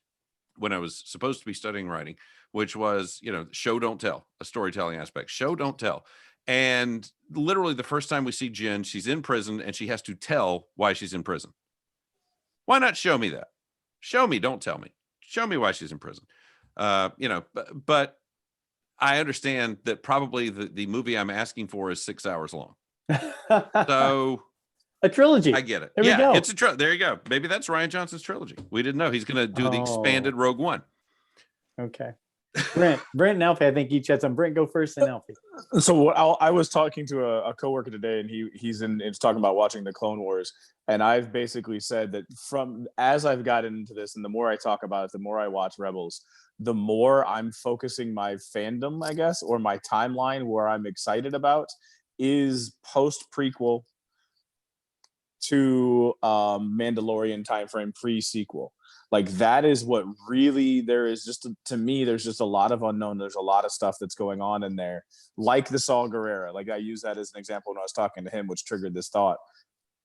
when I was supposed to be studying writing, which was, show, don't tell, a storytelling aspect. Show, don't tell. And literally the first time we see Jyn, she's in prison and she has to tell why she's in prison. Why not show me that? Show me, don't tell me. Show me why she's in prison. But I understand that probably the movie I'm asking for is 6 hours long. So a trilogy. I get it. There we go. It's a trilogy. There you go. Maybe that's Rian Johnson's trilogy. We didn't know he's going to do the expanded Rogue One. Okay. Brent and Alfie, I think each had some. Brent, go first, and Alfie. So I was talking to a coworker today, and he's talking about watching the Clone Wars, and I've basically said that from as I've gotten into this, and the more I talk about it, the more I watch Rebels, the more I'm focusing my fandom, I guess, or my timeline where I'm excited about is post prequel to Mandalorian timeframe, pre-sequel. Like that is what really there is. Just to me, there's just a lot of unknown. There's a lot of stuff that's going on in there, like the Saw Gerrera. Like I use that as an example when I was talking to him, which triggered this thought.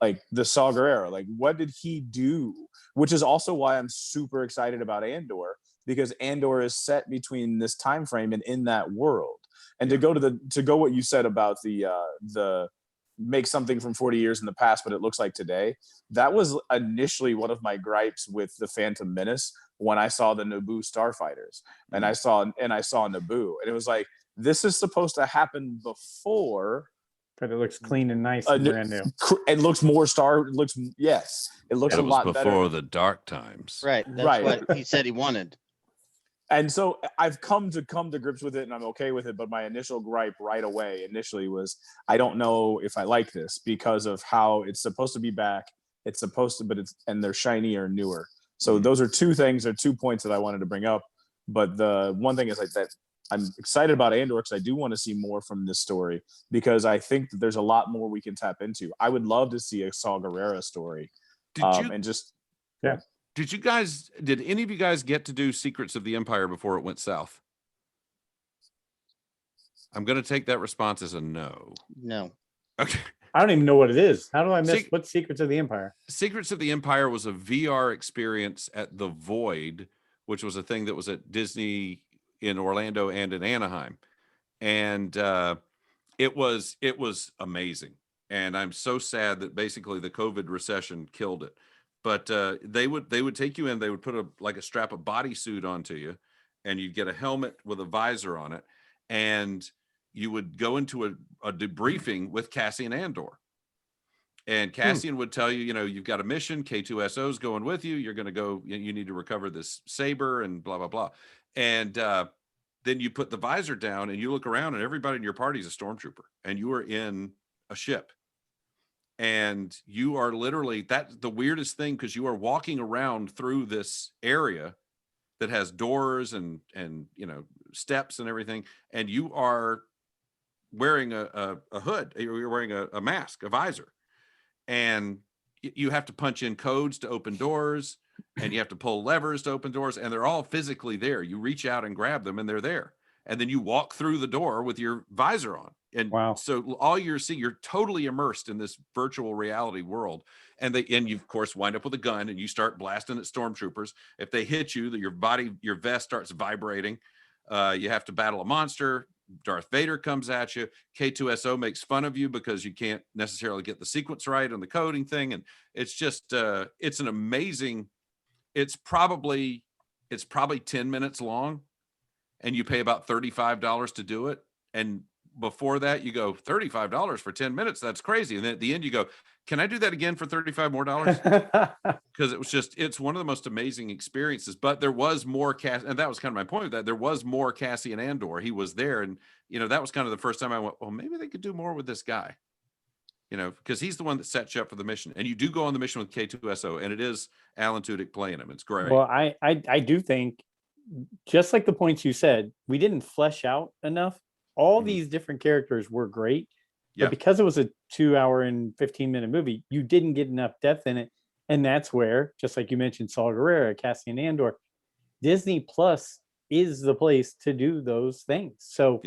Like the Saw Gerrera, like what did he do? Which is also why I'm super excited about Andor, because Andor is set between this time frame and in that world. And to go what you said about the make something from 40 years in the past, but it looks like today. That was initially one of my gripes with the Phantom Menace when I saw the Naboo starfighters and I saw Naboo, and it was like, this is supposed to happen before. But it looks clean and nice and brand new. It looks more it looks a lot better. Before the dark times. Right. That's what he said he wanted. And so I've come to grips with it, and I'm okay with it. But my initial gripe right away was, I don't know if I like this because of how it's supposed to be back. It's supposed to, and they're shinier and newer. So those are two things, or 2 points that I wanted to bring up. But the one thing is like that I'm excited about Andor because I do want to see more from this story, because I think that there's a lot more we can tap into. I would love to see a Saw Gerrera story. Did any of you guys get to do Secrets of the Empire before it went south? I'm going to take that response as a no. No. Okay. I don't even know what it is. How do I miss what's Secrets of the Empire? Secrets of the Empire was a VR experience at the Void, which was a thing that was at Disney in Orlando and in Anaheim. And it was amazing. And I'm so sad that basically the COVID recession killed it. But they would take you in, they would put a strap of bodysuit onto you, and you'd get a helmet with a visor on it, and you would go into a debriefing with Cassian Andor. And Cassian would tell you, you've got a mission. K2SO is going with you. You're going to go. You need to recover this saber and blah blah blah. And then you put the visor down and you look around, and everybody in your party is a stormtrooper, and you are in a ship. And you are literally, that's the weirdest thing, because you are walking around through this area that has doors and steps and everything, and you are wearing a hood. You're wearing a mask, a visor, and you have to punch in codes to open doors, and you have to pull levers to open doors, and they're all physically there. You reach out and grab them, and they're there, and then you walk through the door with your visor on. And wow. So all you're seeing, you're totally immersed in this virtual reality world. And you of course wind up with a gun, and you start blasting at stormtroopers. If they hit you, your vest starts vibrating. You have to battle a monster. Darth Vader comes at you. K2SO makes fun of you because you can't necessarily get the sequence right on the coding thing. And it's just, it's an amazing, it's probably 10 minutes long, and you pay about $35 to do it. And before that, you go, $35 for 10 minutes. That's crazy. And then at the end you go, can I do that again for $35 more? Because it's one of the most amazing experiences. But there was more and that was kind of my point, that there was more Cassian Andor. He was there. And, that was kind of the first time I went, well, maybe they could do more with this guy, because he's the one that sets you up for the mission. And you do go on the mission with K2SO, and it is Alan Tudyk playing him. It's great. Well, I do think, just like the points you said, we didn't flesh out enough. All these different characters were great, but because it was a 2 hour and 15-minute movie, you didn't get enough depth in it. And that's where, just like you mentioned, Saul Guerrero, Cassian Andor, Disney Plus is the place to do those things. So,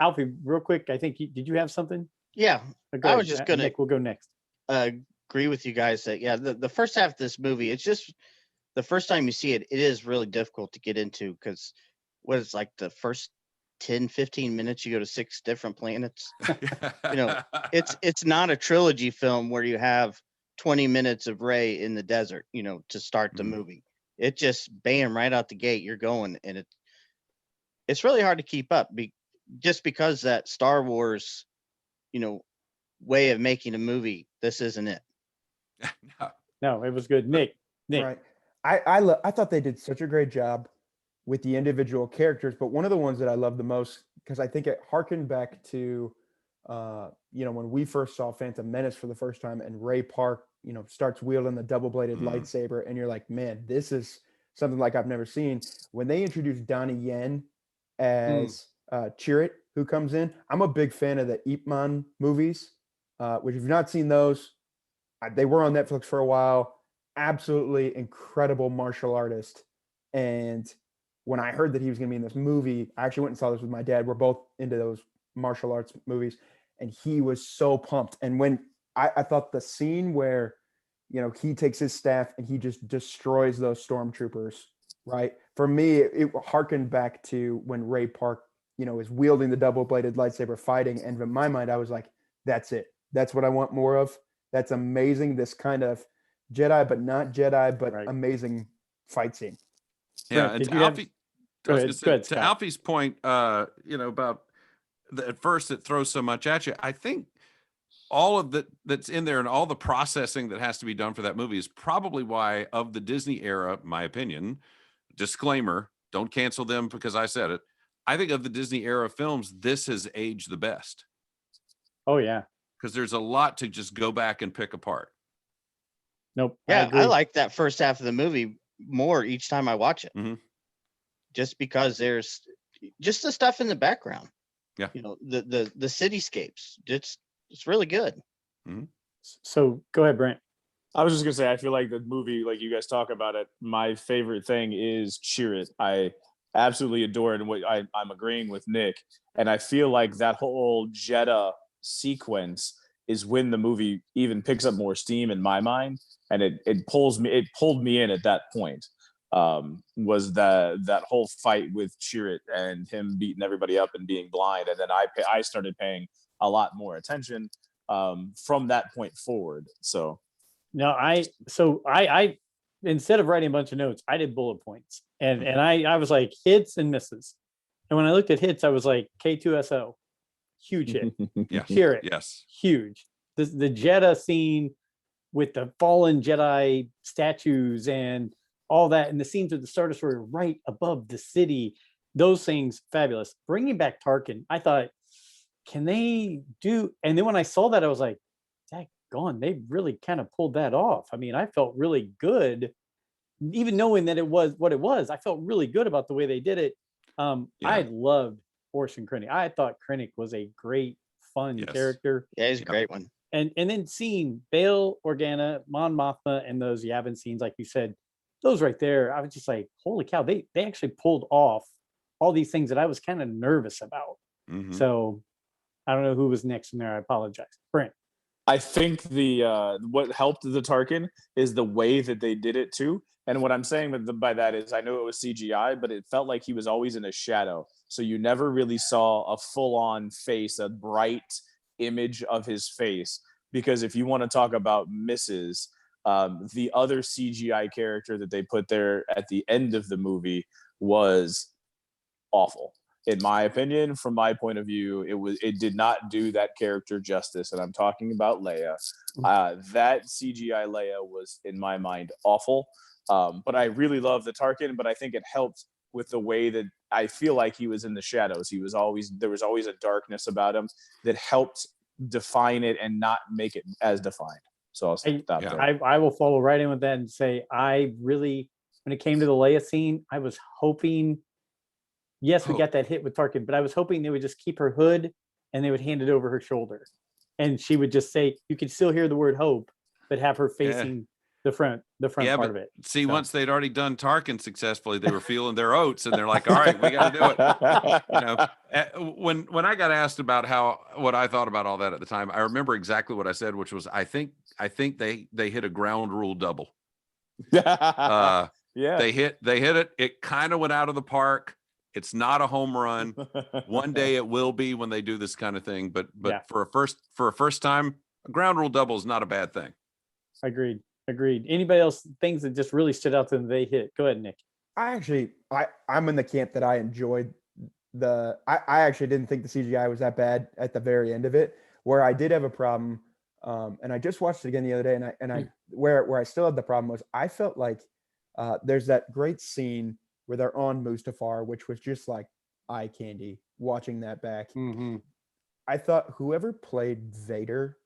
Alfie, real quick, I think did you have something? Yeah, I was just gonna. Nick, we'll go next. Agree with you guys that the first half of this movie, it's just the first time you see it, it is really difficult to get into, because what it's like the first 10-15 minutes you go to 6 different planets. It's not a trilogy film where you have 20 minutes of Rey in the desert, to start the movie. It just bam, right out the gate you're going, and it's really hard to keep up just because that Star Wars way of making a movie, this isn't it. No, it was good. Nick. Right. I thought they did such a great job with the individual characters, but one of the ones that I love the most, because I think it harkened back to, when we first saw Phantom Menace for the first time, and Ray Park, starts wielding the double-bladed lightsaber, and you're like, man, this is something like I've never seen. When they introduced Donnie Yen as Chirrut, who comes in, I'm a big fan of the Ip Man movies, which if you've not seen those, they were on Netflix for a while. Absolutely incredible martial artist. And when I heard that he was going to be in this movie, I actually went and saw this with my dad. We're both into those martial arts movies, and he was so pumped. And when I thought the scene where, he takes his staff and he just destroys those stormtroopers, right? For me, it harkened back to when Ray Park, is wielding the double-bladed lightsaber fighting. And in my mind, I was like, that's it. That's what I want more of. That's amazing. This kind of Jedi, but not Jedi, but amazing fight scene. Yeah, Brent, and to Alfie's point, about at first it throws so much at you. I think all of that's in there and all the processing that has to be done for that movie is probably why, of the Disney era, my opinion, disclaimer, don't cancel them because I said it, I think of the Disney era films, this has aged the best. Oh yeah, because there's a lot to just go back and pick apart. Nope. Yeah, I like that first half of the movie more each time I watch it. Just because there's just the stuff in the background. Yeah. The cityscapes. It's really good. So go ahead, Brent. I was just gonna say, I feel like the movie, like you guys talk about it, my favorite thing is Chirrut. I absolutely adore it, and I'm agreeing with Nick. And I feel like that whole Jeddah sequence is when the movie even picks up more steam in my mind, and it pulled me in at that point. Was that whole fight with Chirrut and him beating everybody up and being blind, and then I started paying a lot more attention from that point forward. So no, I instead of writing a bunch of notes, I did bullet points, and I was like hits and misses. And when I looked at hits, I was like K2SO, huge hit. Yeah, Chirrut, yes, huge. The Jeddah scene with the fallen Jedi statues and all that, and the scenes of the Star Destroyer right above the city, those things fabulous. Bringing back Tarkin, I thought, can they do? And then when I saw that, I was like, gone, they really kind of pulled that off. I mean, I felt really good, even knowing that it was what it was. I felt really good about the way they did it. I loved Orson Krennic. I thought Krennic was a great, fun character. Yeah, he's a great one. And then seeing Bail Organa, Mon Mothma, and those Yavin scenes, like you said, those right there, I was just like, holy cow, they actually pulled off all these things that I was kind of nervous about. Mhm. So I don't know who was next in there. I apologize. Brent. I think the what helped the Tarkin is the way that they did it too. And what I'm saying by that is, I know it was CGI, but it felt like he was always in a shadow. So you never really saw a full-on face, a bright image of his face. Because if you want to talk about misses, the other CGI character that they put there at the end of the movie was awful. In my opinion, from my point of view, it did not do that character justice, and I'm talking about Leia. That CGI Leia was, in my mind, awful. But I really love the Tarkin, but I think it helped with the way that I feel like he was in the shadows. There was always a darkness about him that helped define it and not make it as defined. So I'll stop there. I will follow right in with that and say, I really, when it came to the Leia scene, I was hoping. Yes, we got that hit with Tarkin, but I was hoping they would just keep her hood and they would hand it over her shoulder. And she would just say, you could still hear the word hope, but have her facing the front part of it. See, once they'd already done Tarkin successfully, they were feeling their oats and they're like, all right, we got to do it. When I got asked about what I thought about all that at the time, I remember exactly what I said, which was, I think they hit a ground rule double. Yeah. They hit it. It kind of went out of the park. It's not a home run. One day it will be when they do this kind of thing. But for a first time, a ground rule double is not a bad thing. Agreed. Anybody else, things that just really stood out to them they hit? Go ahead, Nick. I'm in the camp that I enjoyed I actually didn't think the CGI was that bad at the very end of it. Where I did have a problem, and I just watched it again the other day, and I where I still had the problem was I felt like there's that great scene where they're on Mustafar, which was just like eye candy watching that back. Mm-hmm. I thought whoever played Vader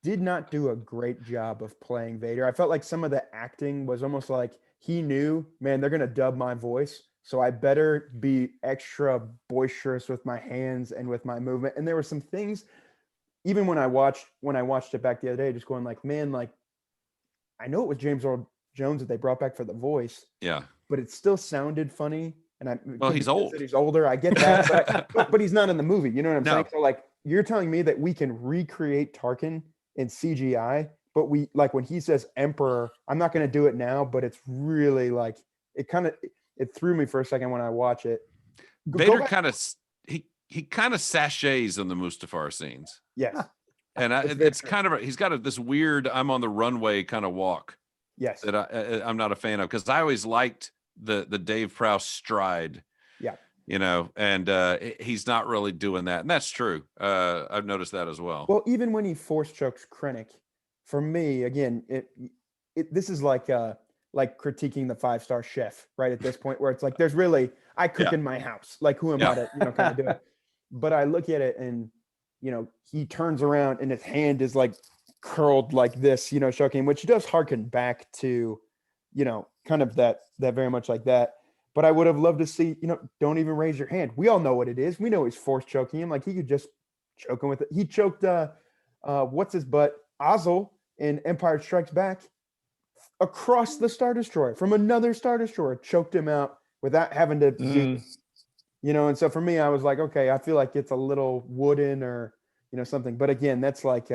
did not do a great job of playing Vader. I felt like some of the acting was almost like he knew, man, they're going to dub my voice, so I better be extra boisterous with my hands and with my movement. And there were some things, even when I watched it back the other day, just going like, man, like I know it was James Earl Jones that they brought back for the voice. Yeah. But it still sounded funny. And he's old. He's older. I get that, but he's not in the movie. You know what I'm saying? So like, you're telling me that we can recreate Tarkin in CGI, but we like when he says Emperor, I'm not going to do it now, but it's really like it threw me for a second when I watch it. Vader kind of he kind of sachets in the Mustafar scenes. Yes. And it's kind of he's got this weird I'm on the runway kind of walk. Yes. That I'm not a fan of, because I always liked the Dave Prowse stride. Yeah. And he's not really doing that. And that's true. I've noticed that as well. Well, even when he force chokes Krennic, for me, again, this is like critiquing the 5-star chef, right? At this point where it's like, there's really, I cook in my house. Like, who am I to, kind of do it? But I look at it and, he turns around and his hand is like curled like this, choking, which does harken back to, kind of that very much like that. But I would have loved to see, don't even raise your hand. We all know what it is. We know he's force choking him. Like he could just choke him with it. He choked, what's his butt? Ozzel in Empire Strikes Back across the Star Destroyer from another Star Destroyer, choked him out without having to do, and so for me, I was like, okay, I feel like it's a little wooden or, something. But again, that's like,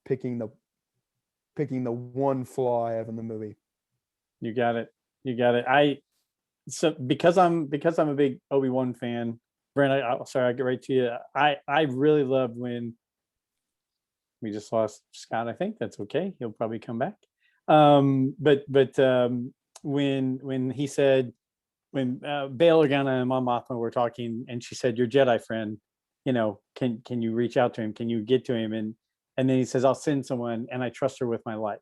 picking the one flaw I have in the movie. You got it. So because I'm a big Obi-Wan fan, Brent, I'll get right to you. I really loved when we just lost Scott. I think that's okay. He'll probably come back. But when he said, when Bail Organa and Mom Mothma were talking, and she said, "Your Jedi friend, can you reach out to him? Can you get to him?" And And then he says, I'll send someone and I trust her with my life.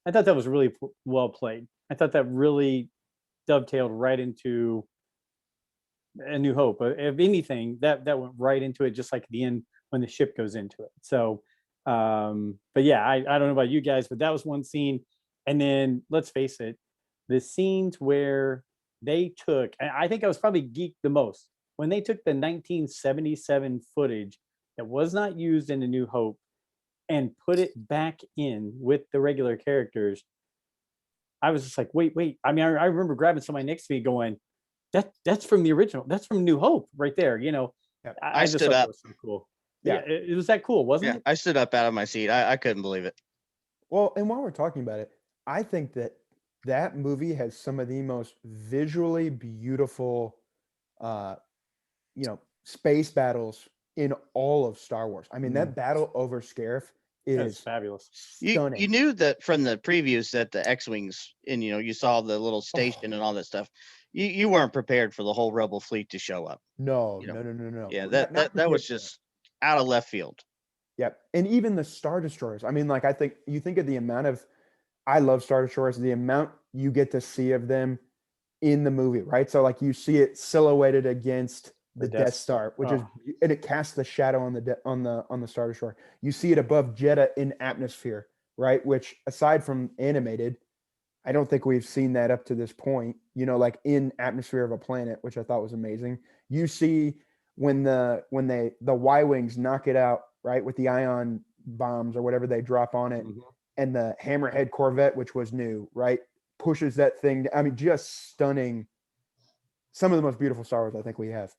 I thought that was really well played. I thought that really dovetailed right into A New Hope. If anything, that went right into it, just like at the end when the ship goes into it. So, but yeah, I don't know about you guys, but that was one scene. And then let's face it, the scenes where they took, and I think I was probably geeked the most, when they took the 1977 footage that was not used in A New Hope and put it back in with the regular characters. I was just like, wait. I mean, I remember grabbing somebody next to me going, that's from the original. That's from New Hope right there. You know, Yeah. I just stood thought that up. was so cool. Yeah. Yeah, it was that cool, wasn't Yeah, it? I stood up out of my seat. I couldn't believe it. Well, and while we're talking about it, I think that movie has some of the most visually beautiful, space battles in all of Star Wars. I mean, that battle over Scarif That's is fabulous. stunning. You knew that from the previews that the X-wings, and you saw the little station Oh. and all that stuff. You weren't prepared for the whole Rebel fleet to show up. No. Yeah, Not that was prepared for just out of left field. Yep. And even the Star Destroyers. I mean, like, I think you think of the amount of, I love Star Destroyers, the amount you get to see of them in the movie, right? So, like, you see it silhouetted against the Death Star, which is, and it casts the shadow on the Star Destroyer. You see it above Jeddah in atmosphere, right? Which, aside from animated, I don't think we've seen that up to this point, like in atmosphere of a planet, which I thought was amazing. You see when the Y-Wings knock it out, right, with the ion bombs or whatever they drop on it, and the Hammerhead Corvette, which was new, right, pushes that thing. I mean, just stunning. Some of the most beautiful Star Wars I think we have.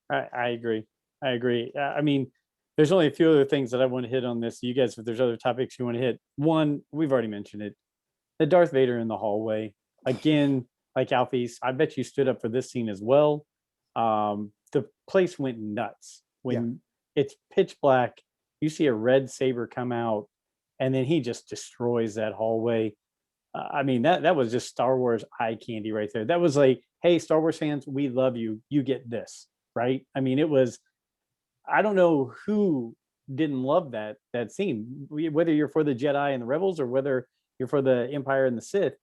I agree. I mean, there's only a few other things that I want to hit on this. You guys, if there's other topics you want to hit, one, we've already mentioned it. The Darth Vader in the hallway. Again, like Alfie's, I bet you stood up for this scene as well. The place went nuts. When it's pitch black, you see a red saber come out, and then he just destroys that hallway. I mean, that was just Star Wars eye candy right there. That was like, hey, Star Wars fans, we love you. You get this, right? I mean, it was, I don't know who didn't love that scene, whether you're for the Jedi and the Rebels or whether you're for the Empire and the Sith.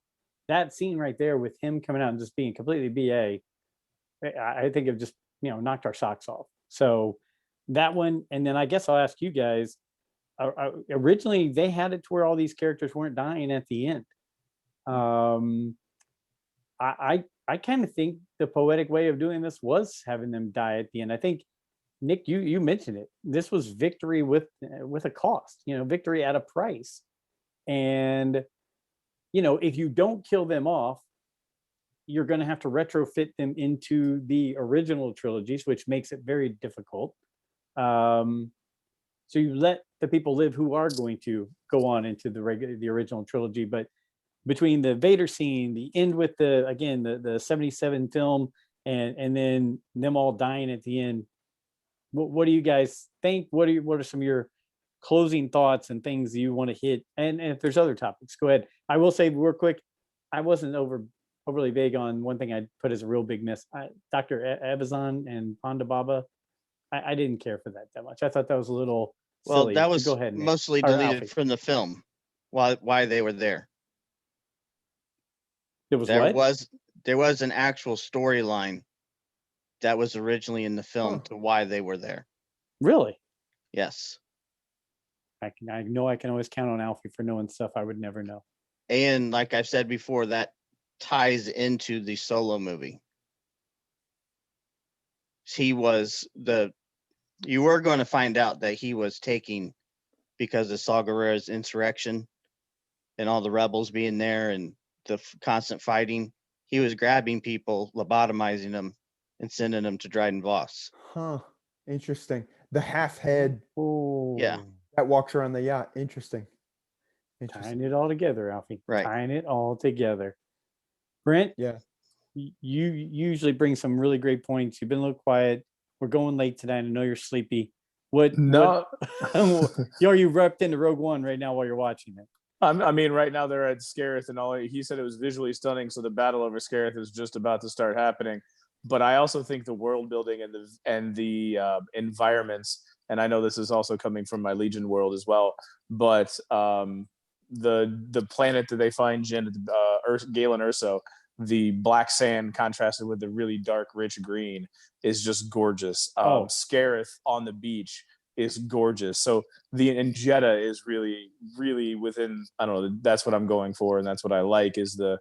That scene right there with him coming out and just being completely BA, I think it just, knocked our socks off. So that one, and then I guess I'll ask you guys, originally they had it to where all these characters weren't dying at the end. I kind of think the poetic way of doing this was having them die at the end. I think, Nick, you mentioned it. This was victory with a cost, victory at a price. And, if you don't kill them off, you're going to have to retrofit them into the original trilogies, which makes it very difficult. So you let the people live who are going to go on into the original trilogy. But between the Vader scene, the end with the 77 film, and then them all dying at the end, what do you guys think? What are some of your closing thoughts and things you want to hit? And if there's other topics, go ahead. I will say real quick, I wasn't overly vague on one thing I'd put as a real big miss. Dr. Evazan and Ponda Baba, I didn't care for that much. I thought that was a little silly. That was go ahead, Nick. mostly Or deleted Alfie. from the film. Why they were there? It was There what? there was an actual storyline that was originally in the film to why they were there. Really? Yes. I know I can always count on Alfie for knowing stuff I would never know. And like I've said before, that ties into the Solo movie. You were going to find out that he was taking, because of Saw Gerrera's insurrection and all the rebels being there and the constant fighting, he was grabbing people, lobotomizing them, and sending them to Dryden Voss. Huh. Interesting. The half head. Oh, Yeah. That walks around the yacht. Interesting. Tying it all together, Alfie. Right. Tying it all together. Brent, Yeah. you usually bring some really great points. You've been a little quiet. We're going late tonight. I know you're sleepy. Are you wrapped into Rogue One right now while you're watching it? I mean, right now they're at Scarif, and he said it was visually stunning. So the battle over Scarif is just about to start happening. But I also think the world building and the environments and I know this is also coming from my Legion world as well, but the planet that they find Jin, Galen Urso, the black sand contrasted with the really dark, rich green is just gorgeous. Scarith on the beach is gorgeous. So the Jeddah is really, really within, I don't know, that's what I'm going for. And that's what I like is the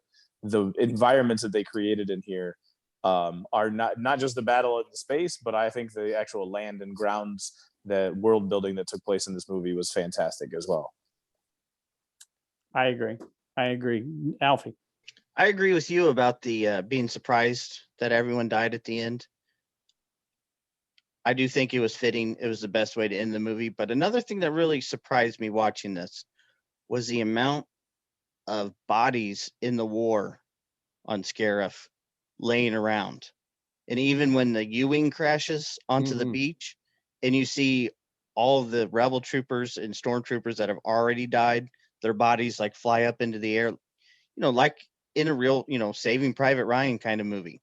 environments that they created in here are not just the battle in space, but I think the actual land and grounds, the world building that took place in this movie was fantastic as well. I agree. Alfie. I agree with you about the being surprised that everyone died at the end. I do think it was fitting. It was the best way to end the movie. But another thing that really surprised me watching this was the amount of bodies in the war on Scarif laying around. And even when the U-Wing crashes onto the beach and you see all of the rebel troopers and stormtroopers that have already died, their bodies like fly up into the air, like in a real, Saving Private Ryan kind of movie.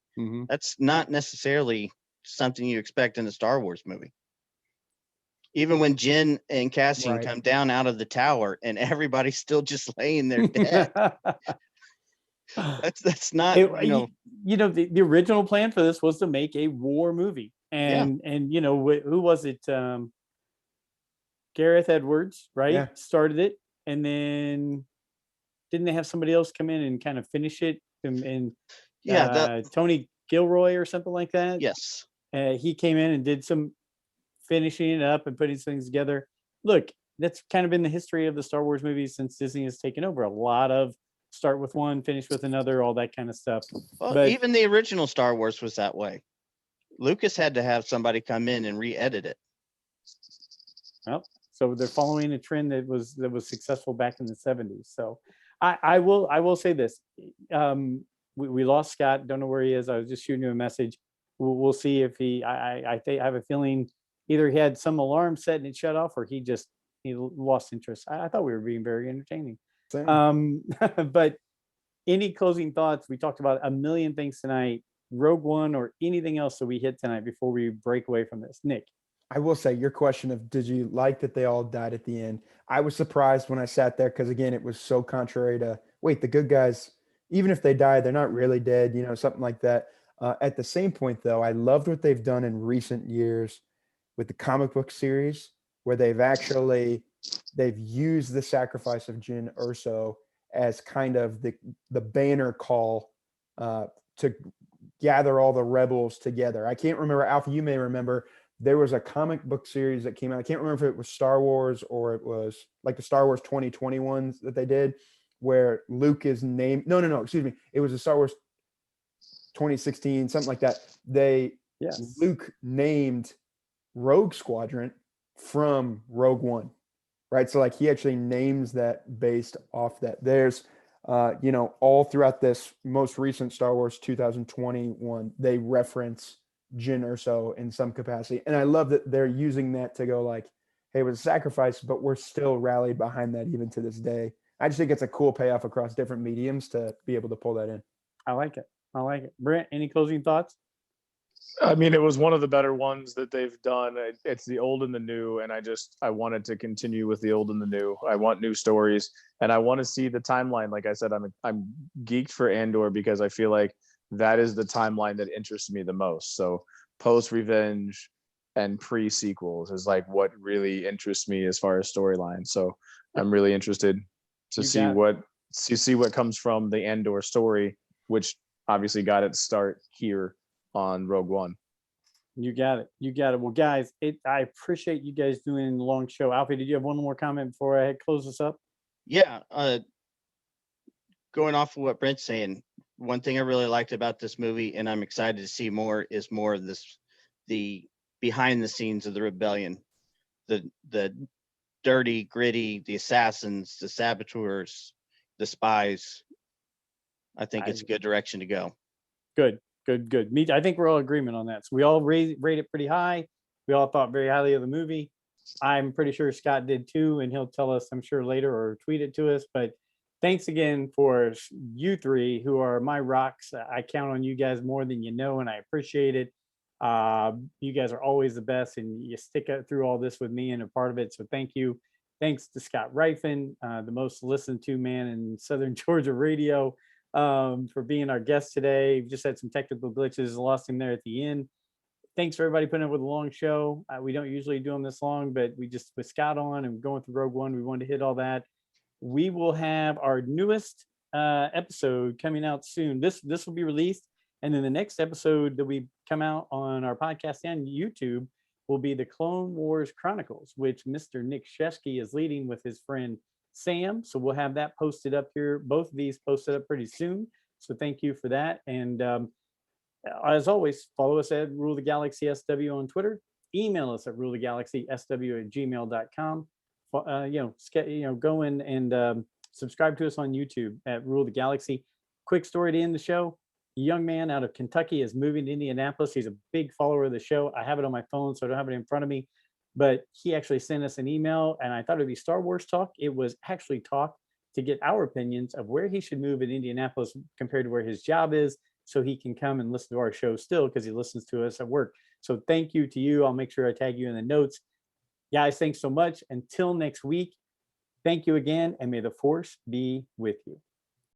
That's not necessarily something you expect in a Star Wars movie. Even when Jin and Cassian come down out of the tower and everybody's still just laying there dead. that's not, the original plan for this was to make a war movie. And who was it? Gareth Edwards, right? Yeah. Started it. And then didn't they have somebody else come in and kind of finish it? And Tony Gilroy or something like that? Yes. He came in and did some finishing it up and putting things together. Look, that's kind of been the history of the Star Wars movies since Disney has taken over. A lot of start with one, finish with another, all that kind of stuff. Well, but even the original Star Wars was that way. Lucas had to have somebody come in and re-edit it. Well, so they're following a trend that was successful back in the 70s. So I will say this. We lost Scott. Don't know where he is. I was just shooting him a message. We'll see if I have a feeling either he had some alarm set and it shut off, or he lost interest. I thought we were being very entertaining. But any closing thoughts? We talked about a million things tonight. Rogue One or anything else that we hit tonight before we break away from this? Nick. I will say your question of did you like that they all died at the end? I was surprised when I sat there because, again, it was so contrary to, wait, the good guys, even if they died, they're not really dead, something like that. At the same point, though, I loved what they've done in recent years with the comic book series where they've used the sacrifice of Jyn Erso as kind of the banner call to gather all the rebels together. I can't remember, Alfie, you may remember, there was a comic book series that came out. I can't remember if it was Star Wars or it was like the Star Wars 2021 that they did where Luke is named. No, excuse me. It was a Star Wars 2016, something like that. Luke named Rogue Squadron from Rogue One, right? So like he actually names that based off that. There's, all throughout this most recent Star Wars 2021, they reference Jyn Erso in some capacity. And I love that they're using that to go like, hey, it was a sacrifice, but we're still rallied behind that even to this day. I just think it's a cool payoff across different mediums to be able to pull that in. I like it. Brent, any closing thoughts? I mean, it was one of the better ones that they've done. It's the old and the new, and I wanted to continue with the old and the new. I want new stories, and I want to see the timeline. Like I said, I'm geeked for Andor because I feel like that is the timeline that interests me the most. So post Revenge and pre sequels is like what really interests me as far as storyline. So I'm really interested to see what comes from the Andor story, which obviously got its start here on Rogue One. You got it. Well, guys, I appreciate you guys doing the long show. Alfie, did you have one more comment before I close this up? Yeah. Going off of what Brent's saying, one thing I really liked about this movie, and I'm excited to see more, is more of the behind the scenes of the rebellion, the dirty, gritty, the assassins, the saboteurs, the spies. I think it's a good direction to go. Good. I think we're all in agreement on that. So we all rate it pretty high. We all thought very highly of the movie. I'm pretty sure Scott did too, and he'll tell us, I'm sure, later or tweet it to us. But thanks again for you three who are my rocks. I count on you guys more than you know, and I appreciate it. You guys are always the best, and you stick out through all this with me and a part of it. So thank you. Thanks to Scott Ryfun, the most listened to man in Southern Georgia radio, for being our guest today. We just had some technical glitches, lost him there at the end. Thanks for everybody putting up with a long show. We don't usually do them this long, but we just, with Scott on and going through Rogue One, we wanted to hit all that. We will have our newest episode coming out soon. This will be released, and then the next episode that we come out on our podcast and YouTube will be the Clone Wars Chronicles, which Mr. Nick Shesky is leading with his friend Sam. So we'll have that posted up here. Both of these posted up pretty soon. So thank you for that. And as always, follow us at rulethegalaxysw on Twitter. Email us at rulethegalaxysw@gmail.com. Go in and subscribe to us on YouTube at Rule the Galaxy. Quick story to end the show. A young man out of Kentucky is moving to Indianapolis. He's a big follower of the show. I have it on my phone, so I don't have it in front of me. But he actually sent us an email, and I thought it'd be Star Wars talk. It was actually talk to get our opinions of where he should move in Indianapolis compared to where his job is, so he can come and listen to our show still, because he listens to us at work. So thank you to you. I'll make sure I tag you in the notes. Guys, thanks so much. Until next week, thank you again, and may the Force be with you.